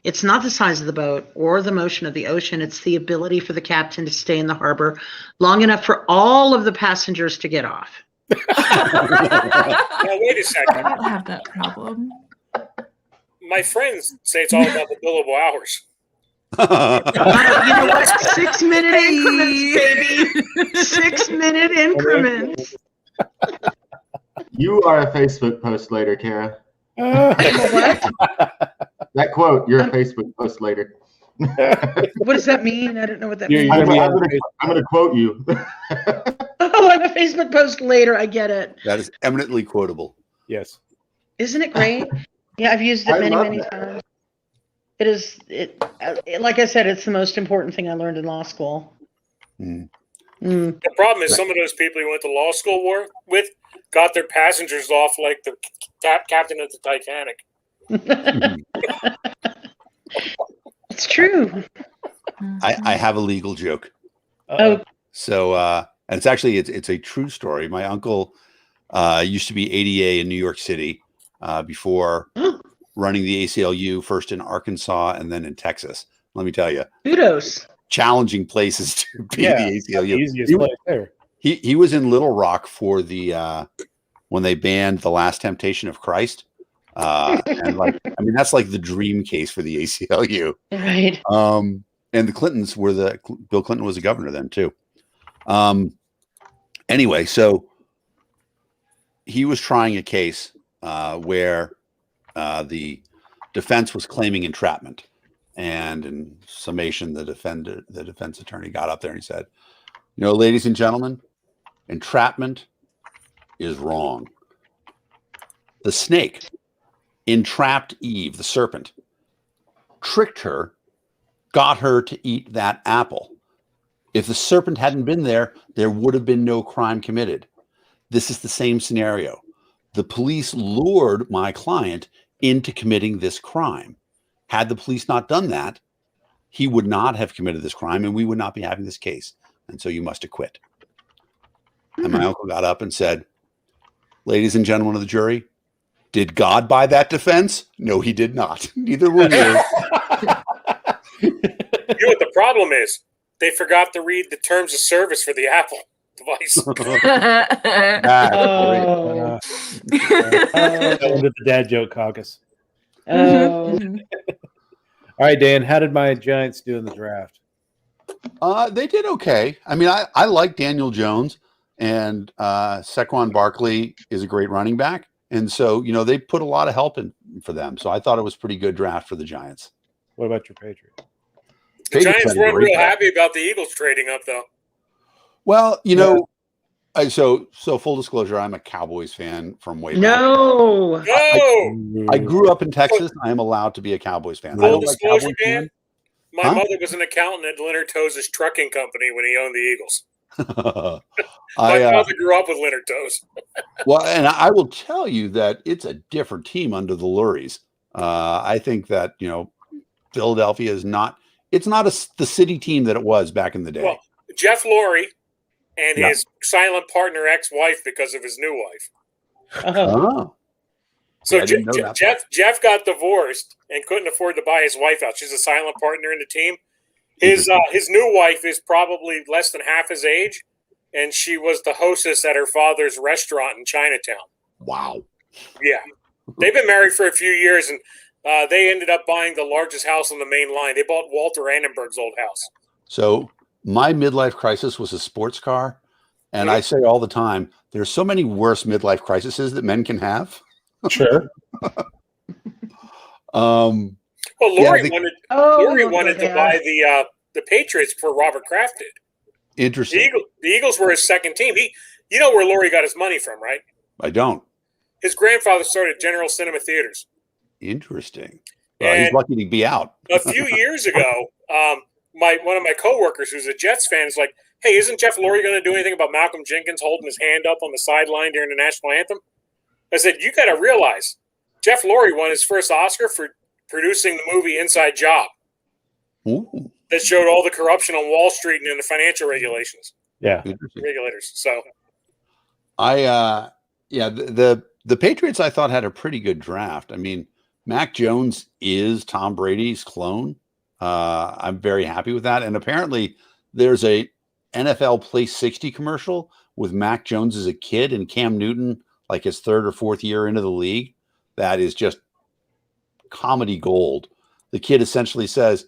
It's not the size of the boat or the motion of the ocean. It's the ability for the captain to stay in the harbor long enough for all of the passengers to get off. Now, wait a second. I don't have that problem. My friends say it's all about the billable hours. You know what? 6 minute increments, baby. 6 minute increments. You are a Facebook post later, Kara. What? That quote, you're a Facebook post later. What does that mean? I don't know what that means. I'm going to quote you. Oh, I'm a Facebook post later. I get it. That is eminently quotable. Yes. Isn't it great? Yeah, I've used it many times. It is, like I said, it's the most important thing I learned in law school. The problem is some of those people you went to law school with got their passengers off like the captain of the Titanic. It's true. I have a legal joke. Oh. So, and it's actually, it's a true story. My uncle used to be ADA in New York City before running the ACLU, first in Arkansas and then in Texas. Let me tell you. Kudos. Challenging places to be the ACLU. Easiest place there. He was in Little Rock for the when they banned The Last Temptation of Christ. And that's like the dream case for the ACLU. Right. And the Clintons Bill Clinton was a governor then too. Anyway, so he was trying a case where the defense was claiming entrapment. And in summation, the defense attorney got up there and he said, ladies and gentlemen, entrapment is wrong. The snake entrapped Eve, the serpent, tricked her, got her to eat that apple. If the serpent hadn't been there, there would have been no crime committed. This is the same scenario. The police lured my client into committing this crime. Had the police not done that, he would not have committed this crime and we would not be having this case. And so you must acquit. And my uncle got up and said, ladies and gentlemen of the jury, did God buy that defense? No, he did not. Neither will you. You know what the problem is? They forgot to read the terms of service for the Apple device. Into the dad joke caucus. Oh. All right, Dan, how did my Giants do in the draft? They did okay. I mean, I like Daniel Jones, and Saquon Barkley is a great running back. And so, they put a lot of help in for them. So I thought it was a pretty good draft for the Giants. What about your Patriots? The Giants weren't real happy about the Eagles trading up, though. Well, so full disclosure, I'm a Cowboys fan from way back. No. I grew up in Texas. I am allowed to be a Cowboys fan. Full disclosure, Dan, my mother was an accountant at Leonard Toews' trucking company when he owned the Eagles. My father grew up with Leonard Toews. Well, and I will tell you that it's a different team under the Lurie's. I think that, Philadelphia is not – it's not the city team that it was back in the day. Well, Jeff Lurie and his silent partner ex-wife because of his new wife. Oh. So Jeff got divorced and couldn't afford to buy his wife out. She's a silent partner in the team. His new wife is probably less than half his age, and she was the hostess at her father's restaurant in Chinatown. Wow. Yeah. They've been married for a few years, and they ended up buying the largest house on the main line. They bought Walter Annenberg's old house. So my midlife crisis was a sports car, and I say all the time, there's so many worse midlife crises that men can have. Sure. Well, Lurie wanted to buy the Patriots before Robert Kraft did. Interesting. The Eagles were his second team. You know where Lurie got his money from, right? I don't. His grandfather started General Cinema Theaters. Interesting. He's lucky to be out. A few years ago, one of my coworkers, who's a Jets fan, is like, "Hey, isn't Jeff Lurie going to do anything about Malcolm Jenkins holding his hand up on the sideline during the national anthem?" I said, "You got to realize, Jeff Lurie won his first Oscar for producing the movie Inside Job." Ooh. That showed all the corruption on Wall Street and in the financial regulations. Yeah. Regulators. So the The Patriots, I thought, had a pretty good draft. I mean, Mac Jones is Tom Brady's clone. I'm very happy with that. And apparently, there's a NFL Play 60 commercial with Mac Jones as a kid and Cam Newton, like his third or fourth year into the league. That is just comedy gold. The kid essentially says,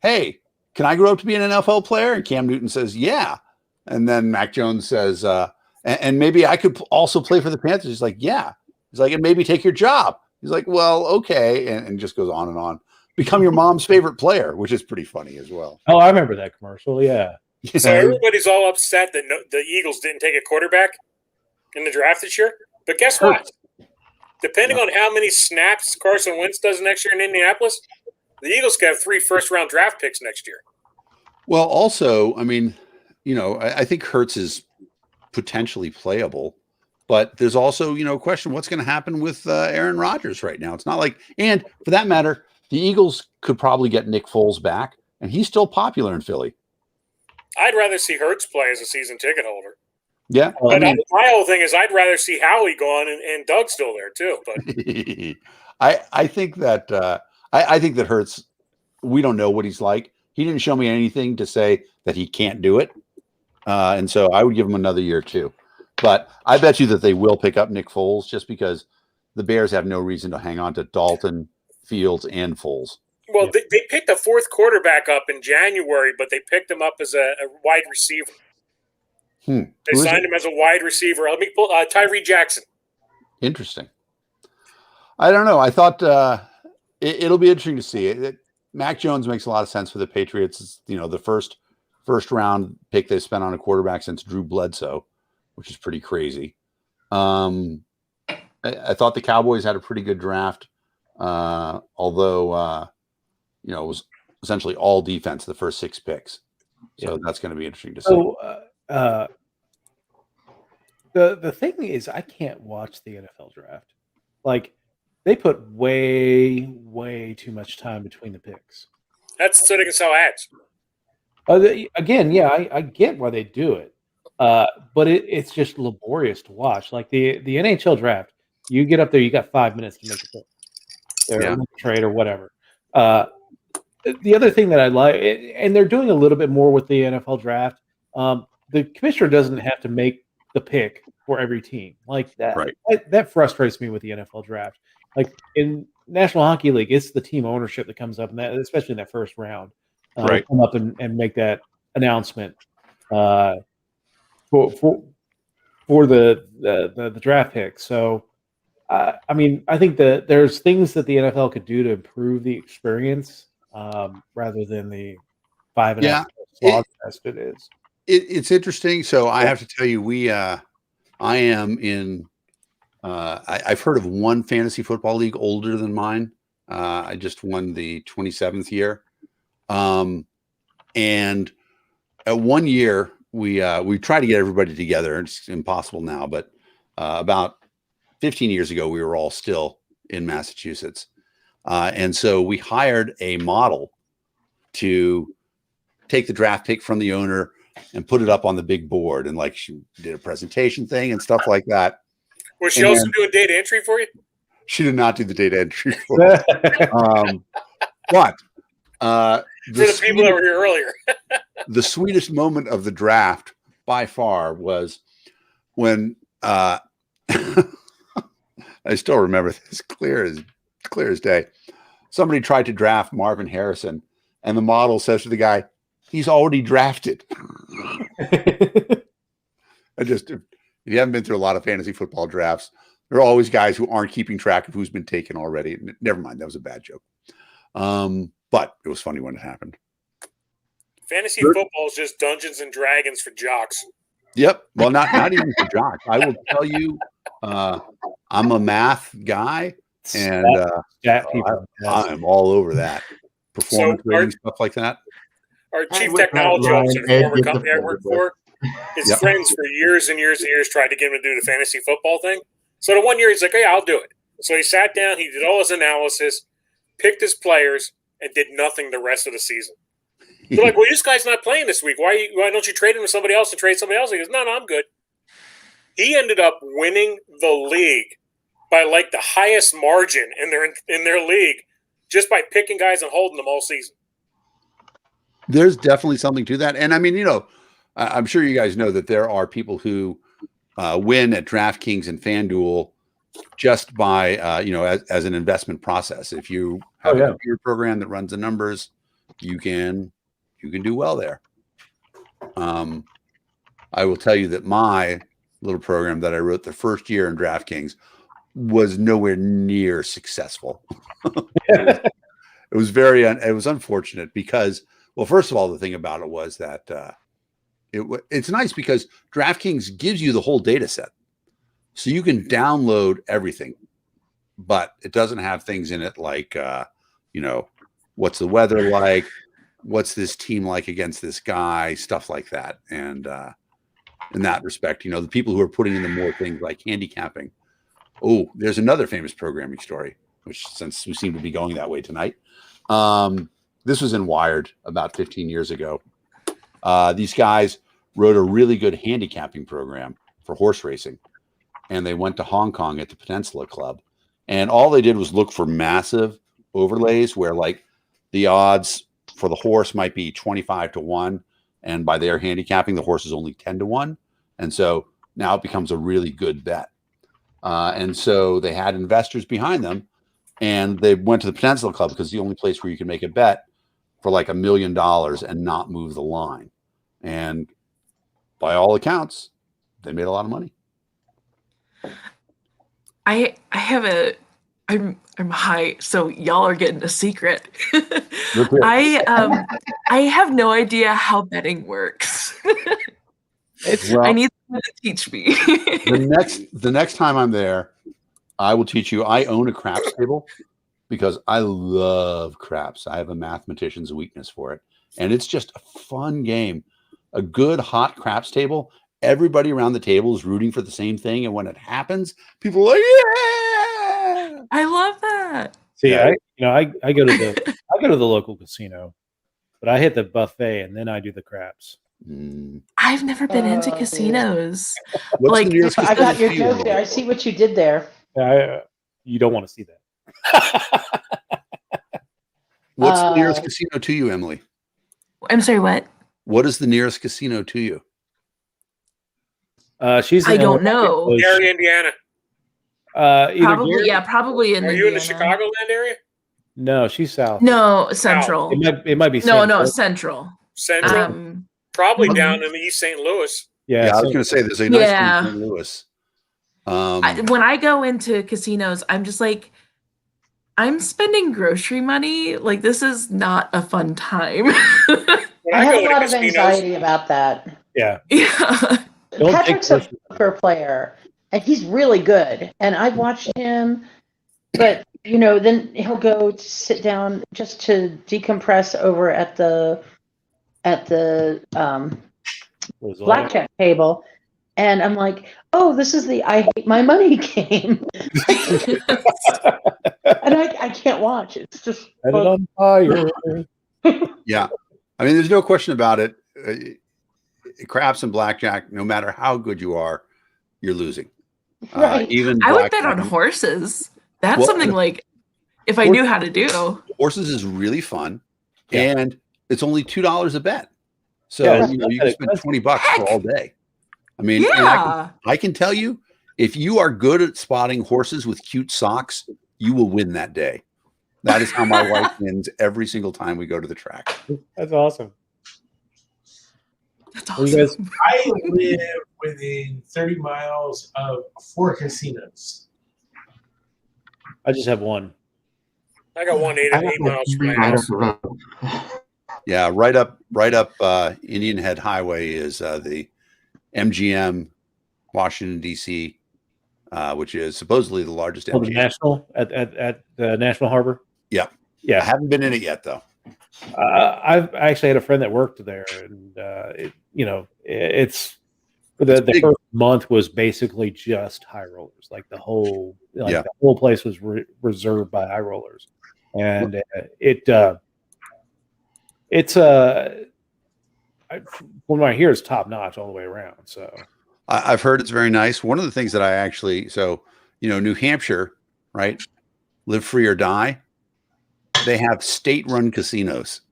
"Hey, can I grow up to be an NFL player?" And Cam Newton says, "Yeah." And then Mac Jones says, and maybe I could also play for the Panthers. He's like, "Yeah." He's like, "And maybe take your job." He's like, "Well, okay." And just goes on and on. Become your mom's favorite player, which is pretty funny as well. Oh, I remember that commercial. Yeah. So everybody's all upset that the Eagles didn't take a quarterback in the draft this year. But guess what? Depending on how many snaps Carson Wentz does next year in Indianapolis, the Eagles could have 3 first-round draft picks next year. Well, also, I mean, I think Hurts is potentially playable, but there's also, a question, what's going to happen with Aaron Rodgers right now? It's not like, and for that matter, the Eagles could probably get Nick Foles back, and he's still popular in Philly. I'd rather see Hurts play as a season ticket holder. Yeah. But my whole thing is I'd rather see Howie gone and Doug still there too. But I think that I think that Hurts, we don't know what he's like. He didn't show me anything to say that he can't do it. And so I would give him another year too. But I bet you that they will pick up Nick Foles just because the Bears have no reason to hang on to Dalton, Fields, and Foles. Well, they picked a 4th quarterback up in January, but they picked him up as a wide receiver. They signed him as a wide receiver. Let me pull Tyree Jackson. Interesting. I don't know. I thought it'll be interesting to see. Mac Jones makes a lot of sense for the Patriots. It's, the first round pick they spent on a quarterback since Drew Bledsoe, which is pretty crazy. I thought the Cowboys had a pretty good draft, although it was essentially all defense the first 6 picks. So that's going to be interesting to see. So the thing is, I can't watch the NFL draft. Like, they put way too much time between the picks. That's so they can sell ads. Again, yeah, I get why they do it, but it's just laborious to watch. Like the NHL draft, you get up there, you got 5 minutes to make a pick, or trade or whatever. The other thing that I like, and they're doing a little bit more with the NFL draft. The commissioner doesn't have to make the pick for every team like that. Right. That frustrates me with the NFL draft. Like in National Hockey League, it's the team ownership that comes up, and that, especially in that first round, come up and make that announcement for the draft pick. So, I mean, I think that there's things that the NFL could do to improve the experience rather than the 5.5 slog test it is. It's interesting. So I have to tell you, I am in. I've heard of one fantasy football league older than mine. I just won the 27th year, and at 1 year we try to get everybody together. It's impossible now, but about 15 years ago we were all still in Massachusetts, and so we hired a model to take the draft pick from the owner and put it up on the big board, and like she did a presentation thing and stuff like that. Was she also doing data entry for you? She did not do the data entry for us. But for the people that were here earlier. The sweetest moment of the draft by far was when I still remember this clear as day. Somebody tried to draft Marvin Harrison, and the model says to the guy, "He's already drafted." If you haven't been through a lot of fantasy football drafts, there are always guys who aren't keeping track of who's been taken already. Never mind, that was a bad joke. But it was funny when it happened. Fantasy football is just Dungeons and Dragons for jocks. Yep. Well, not even for jocks. I will tell you, I'm a math guy, and I'm all over that. Performance rating, stuff like that. Our chief technology officer, the former company I worked for, his friends for years and years and years tried to get him to do the fantasy football thing. So the 1 year he's like, "Hey, I'll do it." So he sat down, he did all his analysis, picked his players, and did nothing the rest of the season. They're like, "Well, this guy's not playing this week. Why don't you trade him to somebody else and trade somebody else?" He goes, "No, I'm good." He ended up winning the league by like the highest margin in their league just by picking guys and holding them all season. There's definitely something to that. And I mean, I'm sure you guys know that there are people who win at DraftKings and FanDuel just by, as an investment process. If you have a computer program that runs the numbers, you can do well there. I will tell you that my little program that I wrote the first year in DraftKings was nowhere near successful. It was unfortunate because, well, first of all, the thing about it was that it's nice because DraftKings gives you the whole data set. So you can download everything, but it doesn't have things in it like, what's the weather like? What's this team like against this guy? Stuff like that. And in that respect, the people who are putting in the more things like handicapping. Oh, there's another famous programming story, which since we seem to be going that way tonight. This was in Wired about 15 years ago. These guys wrote a really good handicapping program for horse racing. And they went to Hong Kong at the Peninsula Club. And all they did was look for massive overlays where like the odds for the horse might be 25-1. And by their handicapping, the horse is only 10-1. And so now it becomes a really good bet. And so they had investors behind them. And they went to the Peninsula Club because it's the only place where you can make a bet for like $1 million and not move the line. And by all accounts, they made a lot of money. I'm high, so y'all are getting a secret. I have no idea how betting works. I need someone to teach me. the next time I'm there, I will teach you. I own a craps table because I love craps. I have a mathematician's weakness for it. And it's just a fun game. A good hot craps table. Everybody around the table is rooting for the same thing, and when it happens, people are like, "Yeah!" I love that. See, I go to the local casino, but I hit the buffet and then I do the craps. I've never been into casinos. I got your joke there. I see what you did there. You don't want to see that. What's the nearest casino to you, Emily? I'm sorry, what? What is the nearest casino to you? I don't know. Gary, Indiana. Probably in. Are you in the Chicagoland area? No, she's south. No, central. It might be. No, central. Central. Probably down in East St. Louis. Yeah, I was going to say there's a nice one in St. Louis. When I go into casinos, I'm just like, I'm spending grocery money. Like, this is not a fun time. I have a lot of anxiety about that. Yeah. Patrick's a poker player, and he's really good. And I've watched him, but then he'll go sit down just to decompress over at the blackjack table, and I'm like, oh, this is the I hate my money game, and I can't watch. It's just on fire. Yeah, I mean, there's no question about it. Craps and blackjack, no matter how good you are, you're losing. Right. I would bet on horses. That's something like if I knew how to do. Horses is really fun, and it's only $2 a bet. So you can spend $20 for all day. I mean, I can tell you, if you are good at spotting horses with cute socks, you will win that day. That is how my wife wins every single time we go to the track. That's awesome. That's awesome. I live within 30 miles of 4 casinos. I just have one. I got one 8 miles from my house. Yeah, right up Indian Head Highway is the MGM Washington D.C., which is supposedly the largest MGM. The National at the National Harbor. Yeah. I haven't been in it yet though. I've actually had a friend that worked there, and it's the first month was basically just high rollers. Like the whole place was reserved by high rollers, and from what I hear, it's top notch all the way around. So I've heard it's very nice. One of the things that I actually New Hampshire, right? Live free or die. They have state-run casinos,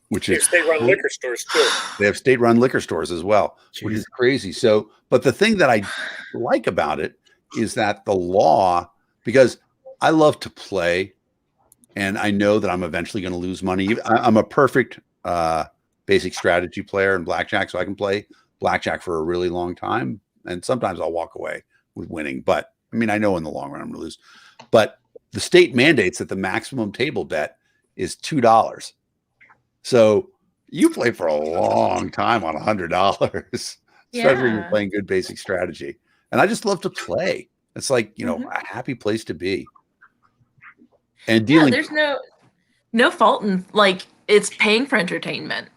which They have is state-run liquor stores too. They have state-run liquor stores as well, which is crazy. So, but the thing that I like about it is that the law, because I love to play, and I know that I'm eventually going to lose money. I'm a perfect basic strategy player in blackjack, so I can play blackjack for a really long time, and sometimes I'll walk away with winning. But I mean, I know in the long run I'm going to lose. But the state mandates that the maximum table bet is $2. So you play for a long time on $100, especially when you're playing good basic strategy. And I just love to play. It's like, a happy place to be. And dealing. There's no fault in, like, it's paying for entertainment.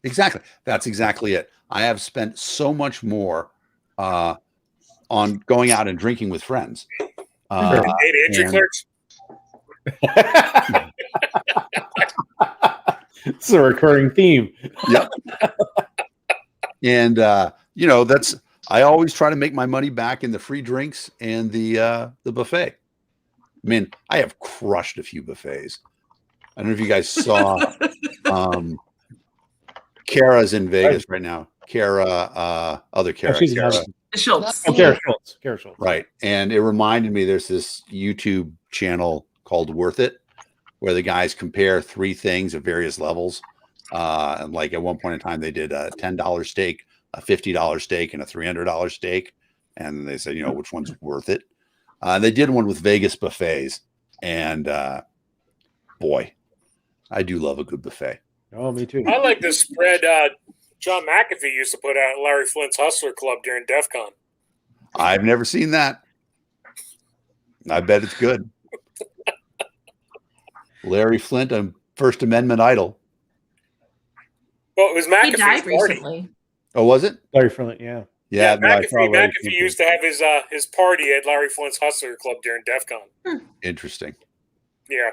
Exactly. That's exactly it. I have spent so much more on going out and drinking with friends. Entry clerks. It's a recurring theme. Yep. And I always try to make my money back in the free drinks and the buffet. I mean, I have crushed a few buffets. I don't know if you guys saw Kara's in Vegas right now. Other Kara. Schultz. Kara Schultz. Right. And it reminded me there's this YouTube channel called Worth It, where the guys compare 3 things at various levels. And like at one point in time, they did a $10 steak, a $50 steak, and a $300 steak. And they said, which one's worth it? They did one with Vegas buffets. And boy, I do love a good buffet. Oh, me too. I like the spread John McAfee used to put out at Larry Flint's Hustler Club during DEF CON. I've never seen that. I bet it's good. Larry Flint, a First Amendment idol. Well, it was McAfee's He died party. recently. Oh, was it? Larry Flint, yeah. Yeah, McAfee used to have his party at Larry Flint's Hustler Club during DEF CON. Interesting. Yeah.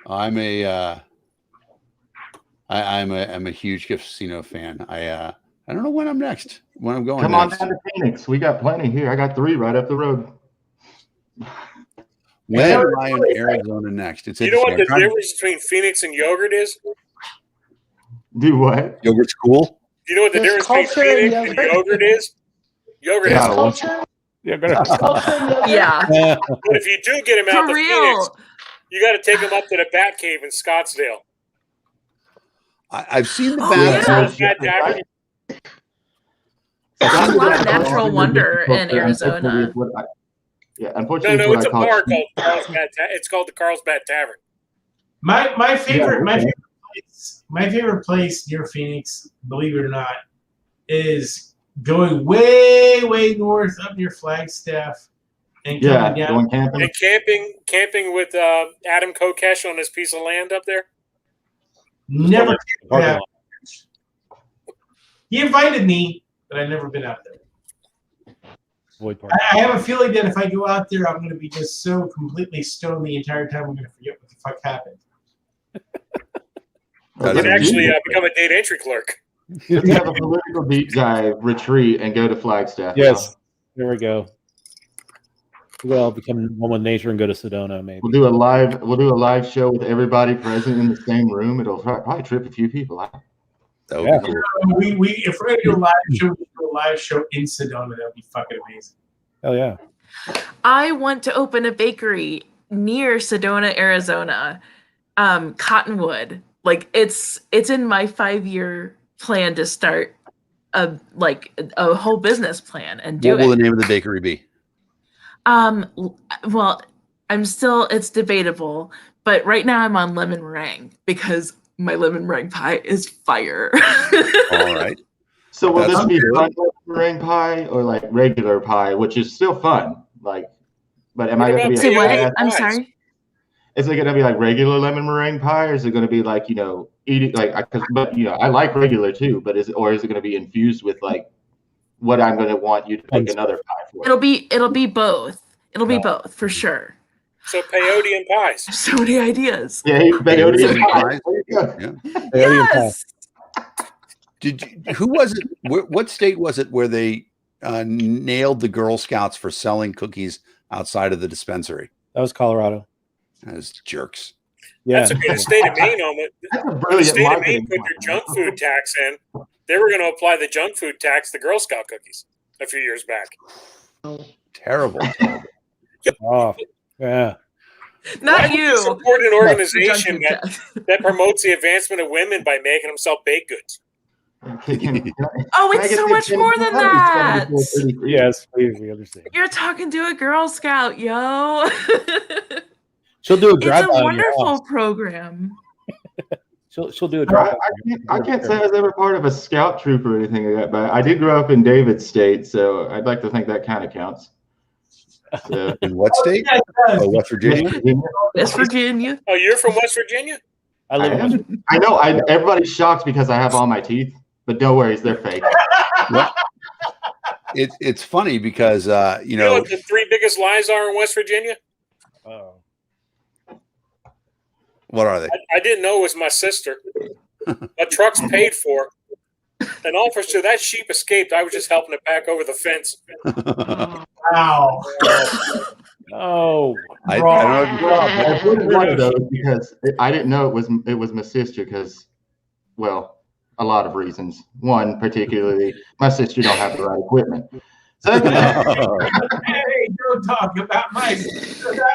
I'm a huge casino fan. I don't know when I'm next. When I'm going. Come next. on down to Phoenix. We got plenty here. I got 3 right up the road. When am I in Arizona next? It's you know what the difference between Phoenix and yogurt is? Do what? Yogurt's cool. You know what the difference between Phoenix and yogurt is? Yogurt has culture. Yeah. Yeah. But if you do get him out to Phoenix, you got to take him up to the Bat Cave in Scottsdale. I've seen the Bat. There's a lot of natural wonder in Arizona. Unfortunately, no, it's a bar called Carlsbad. It's called the Carlsbad Tavern. My favorite place near Phoenix, believe it or not, is going way north up near Flagstaff and coming down. Camping. And camping with Adam Kokesh on his piece of land up there. Never. He invited me, but I've never been out there. I have a feeling that if I go out there, I'm going to be just so completely stoned the entire time I'm going to forget what the fuck happened. And actually become a data entry clerk. We have a political deep dive retreat and go to Flagstaff. Yes, there we go. We'll all become one with nature and go to Sedona. Maybe we'll do a live show with everybody present in the same room. It'll probably trip a few people out. That would be cool. If we're gonna do a live show, we do a live show in Sedona. That would be fucking amazing. Hell yeah! I want to open a bakery near Sedona, Arizona, Cottonwood. Like it's in my 5-year plan to start a whole business plan and do it. What will the name of the bakery be? Well, it's debatable, but right now I'm on lemon meringue because my lemon meringue pie is fire. All right. So will this be fun meringue pie or like regular pie, which is still fun? Like, but am I going to be? Say what? I'm sorry. Is it going to be like regular lemon meringue pie, or is it going to be like eating like? But I like regular too. But is it going to be infused with like what I'm going to want you to pick another pie for? It'll be both. It'll be both for sure. So peyote and pies. So many ideas. Yeah, peyote and pies. Yes. Who was it? What state was it where they nailed the Girl Scouts for selling cookies outside of the dispensary? That was Colorado. As jerks. Yeah. That's okay. The state of Maine, the state of Maine put their junk food tax in. They were going to apply the junk food tax to Girl Scout cookies a few years back. Terrible. Oh, yeah. Not Why you. would you support an organization that promotes the advancement of women by making them sell baked goods? Oh, it's so much more than that. Yes, we understand. You're talking to a Girl Scout, yo. She'll do a It's drive-by. a wonderful program. She'll do a drive-by. I can't say I was ever part of a scout troop or anything like that, but I did grow up in David State, so I'd like to think that kind of counts. So, in what state? Oh, West Virginia. West Virginia. Oh, you're from West Virginia? I know. Everybody's shocked because I have all my teeth, but no worries, they're fake. Well, it's funny because You know what the 3 biggest lies are in West Virginia? Oh. What are they? I didn't know it was my sister. A truck's paid for. And officer, that sheep escaped. I was just helping it back over the fence. Wow. Oh. I don't know. I put one of those because I didn't know it was my sister because, well, a lot of reasons. One, particularly, my sister don't have the right equipment. So, Hey, don't talk about my.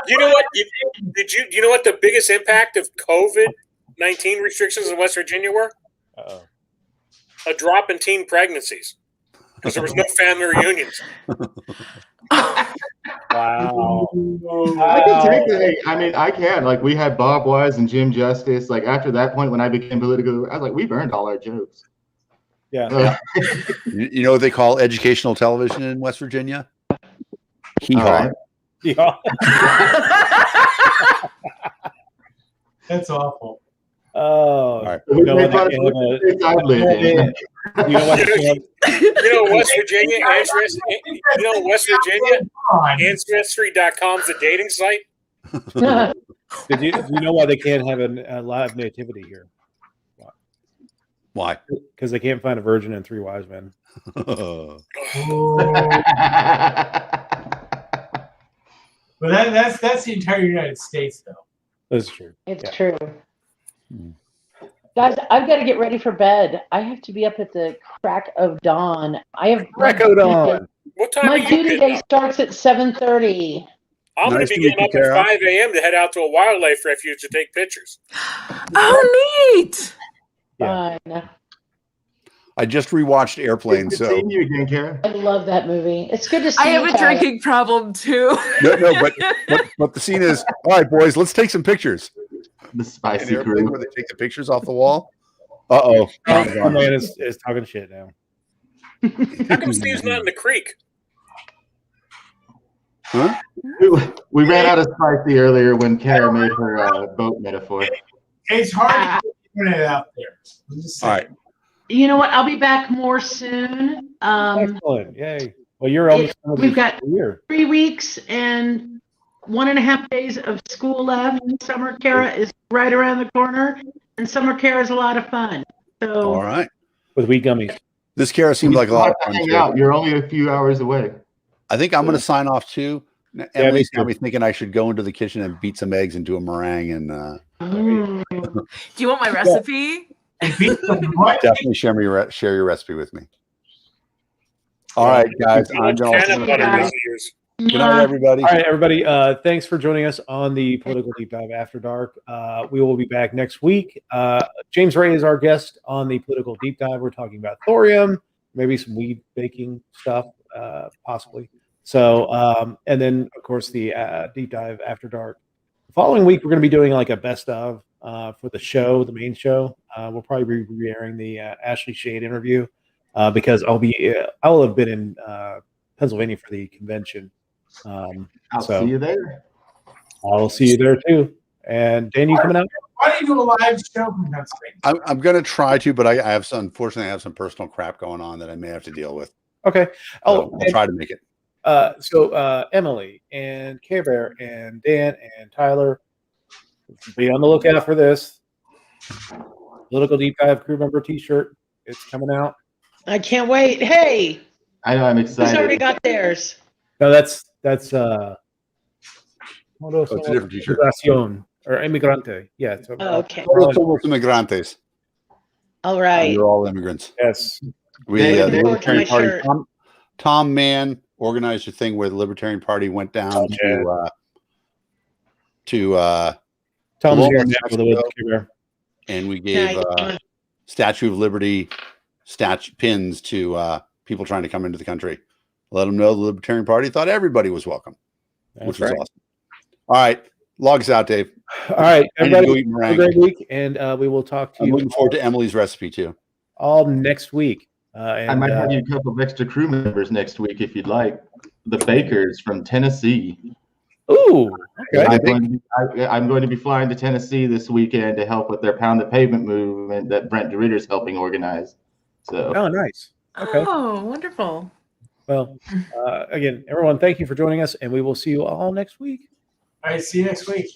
You know what? You know what the biggest impact of COVID-19 restrictions in West Virginia were? Uh-oh. A drop in teen pregnancies because there was no family reunions. Wow. I can take it. I mean, I can. Like, we had Bob Wise and Jim Justice. Like, after that point, when I became political, I was like, we've earned all our jokes. Yeah. You know what they call educational television in West Virginia? Hee-haw. Yeah. That's awful. Oh. All right. You know what? West Virginia, Ancestry.com is a dating site. Do you know why they can't have a live nativity here? Why? Because they can't find a virgin and 3 wise men. But that's the entire United States, though. That's true. It's true. Guys, I've got to get ready for bed. I have to be up at the crack of dawn. I have crack of dawn. What time my are you duty day starts at 7:30. I'm going to be getting up at 5 a.m. to head out to a wildlife refuge to take pictures. Oh, neat. Yeah. Fine. I just rewatched Airplane, so seeing you again, Kara. I love that movie. It's good to see I have you a guys. drinking problem too. no, but the scene is, all right, boys, let's take some pictures. The spicy An Airplane crew. where they take the pictures off the wall. Uh-oh. My man is talking shit now. How come Steve's not in the creek? Huh? We ran out of spicy earlier when Kara made her boat metaphor. It's hard to get it out there. All right. You know what? I'll be back more soon. Excellent. Yay. Well, you're almost We've got here. 3 weeks and 1.5 days of school left. Summer Kara is right around the corner, and Summer Kara is a lot of fun. So All right. With wheat gummies. This Kara seems like a lot of fun. Hang out. You're only a few hours away. I think I'm going to sign off too. Emily's got me thinking I should go into the kitchen and beat some eggs and do a meringue. And Do you want my recipe? definitely share your recipe with me. All right, guys. I'm going Good night, everybody. All right, everybody. Thanks for joining us on the Political Deep Dive After Dark. We will be back next week. James Ray is our guest on the Political Deep Dive. We're talking about thorium, maybe some weed baking stuff, possibly. So, and then, of course, the Deep Dive After Dark. The following week, we're going to be doing like a best of for the show, the main show. We'll probably be re-airing the Ashley Shade interview because I will have been in Pennsylvania for the convention. I'll see you there. I'll see you there too. And Dan, you coming out? Why don't you do a live show from Pennsylvania? I'm going to try to, but unfortunately, I have some personal crap going on that I may have to deal with. Okay. So I'll try to make it. So Emily and Care Bear and Dan and Tyler, be on the lookout for this Political Deep Dive crew member T-shirt. It's coming out. I can't wait. Hey, I know. I'm Who's excited. already got theirs? No, that's it's a different t-shirt. Migración or emigrante. Yeah. So, Okay. Todos somos inmigrantes. All right. You're all immigrants. Yes. We the Looking forward to my Libertarian Party. shirt. Tom Mann organized a thing where the Libertarian Party went down to Tom's Loma here now with Mexico, a camera. and we gave Statue of Liberty pins to people trying to come into the country. Let them know the Libertarian Party thought everybody was welcome, which was awesome. All right, logs out, Dave. All right, everybody, have a great week, and we will talk to you. I'm looking forward to Emily's recipe too. All next week. I might have you a couple of extra crew members next week if you'd like. The Bakers from Tennessee. Ooh, okay. I'm going to be flying to Tennessee this weekend to help with their Pound the Pavement movement that Brent DeRitter's helping organize. So. Oh, nice. Okay. Oh, wonderful. Well, again, everyone, thank you for joining us, and we will see you all next week. All right, see you next week.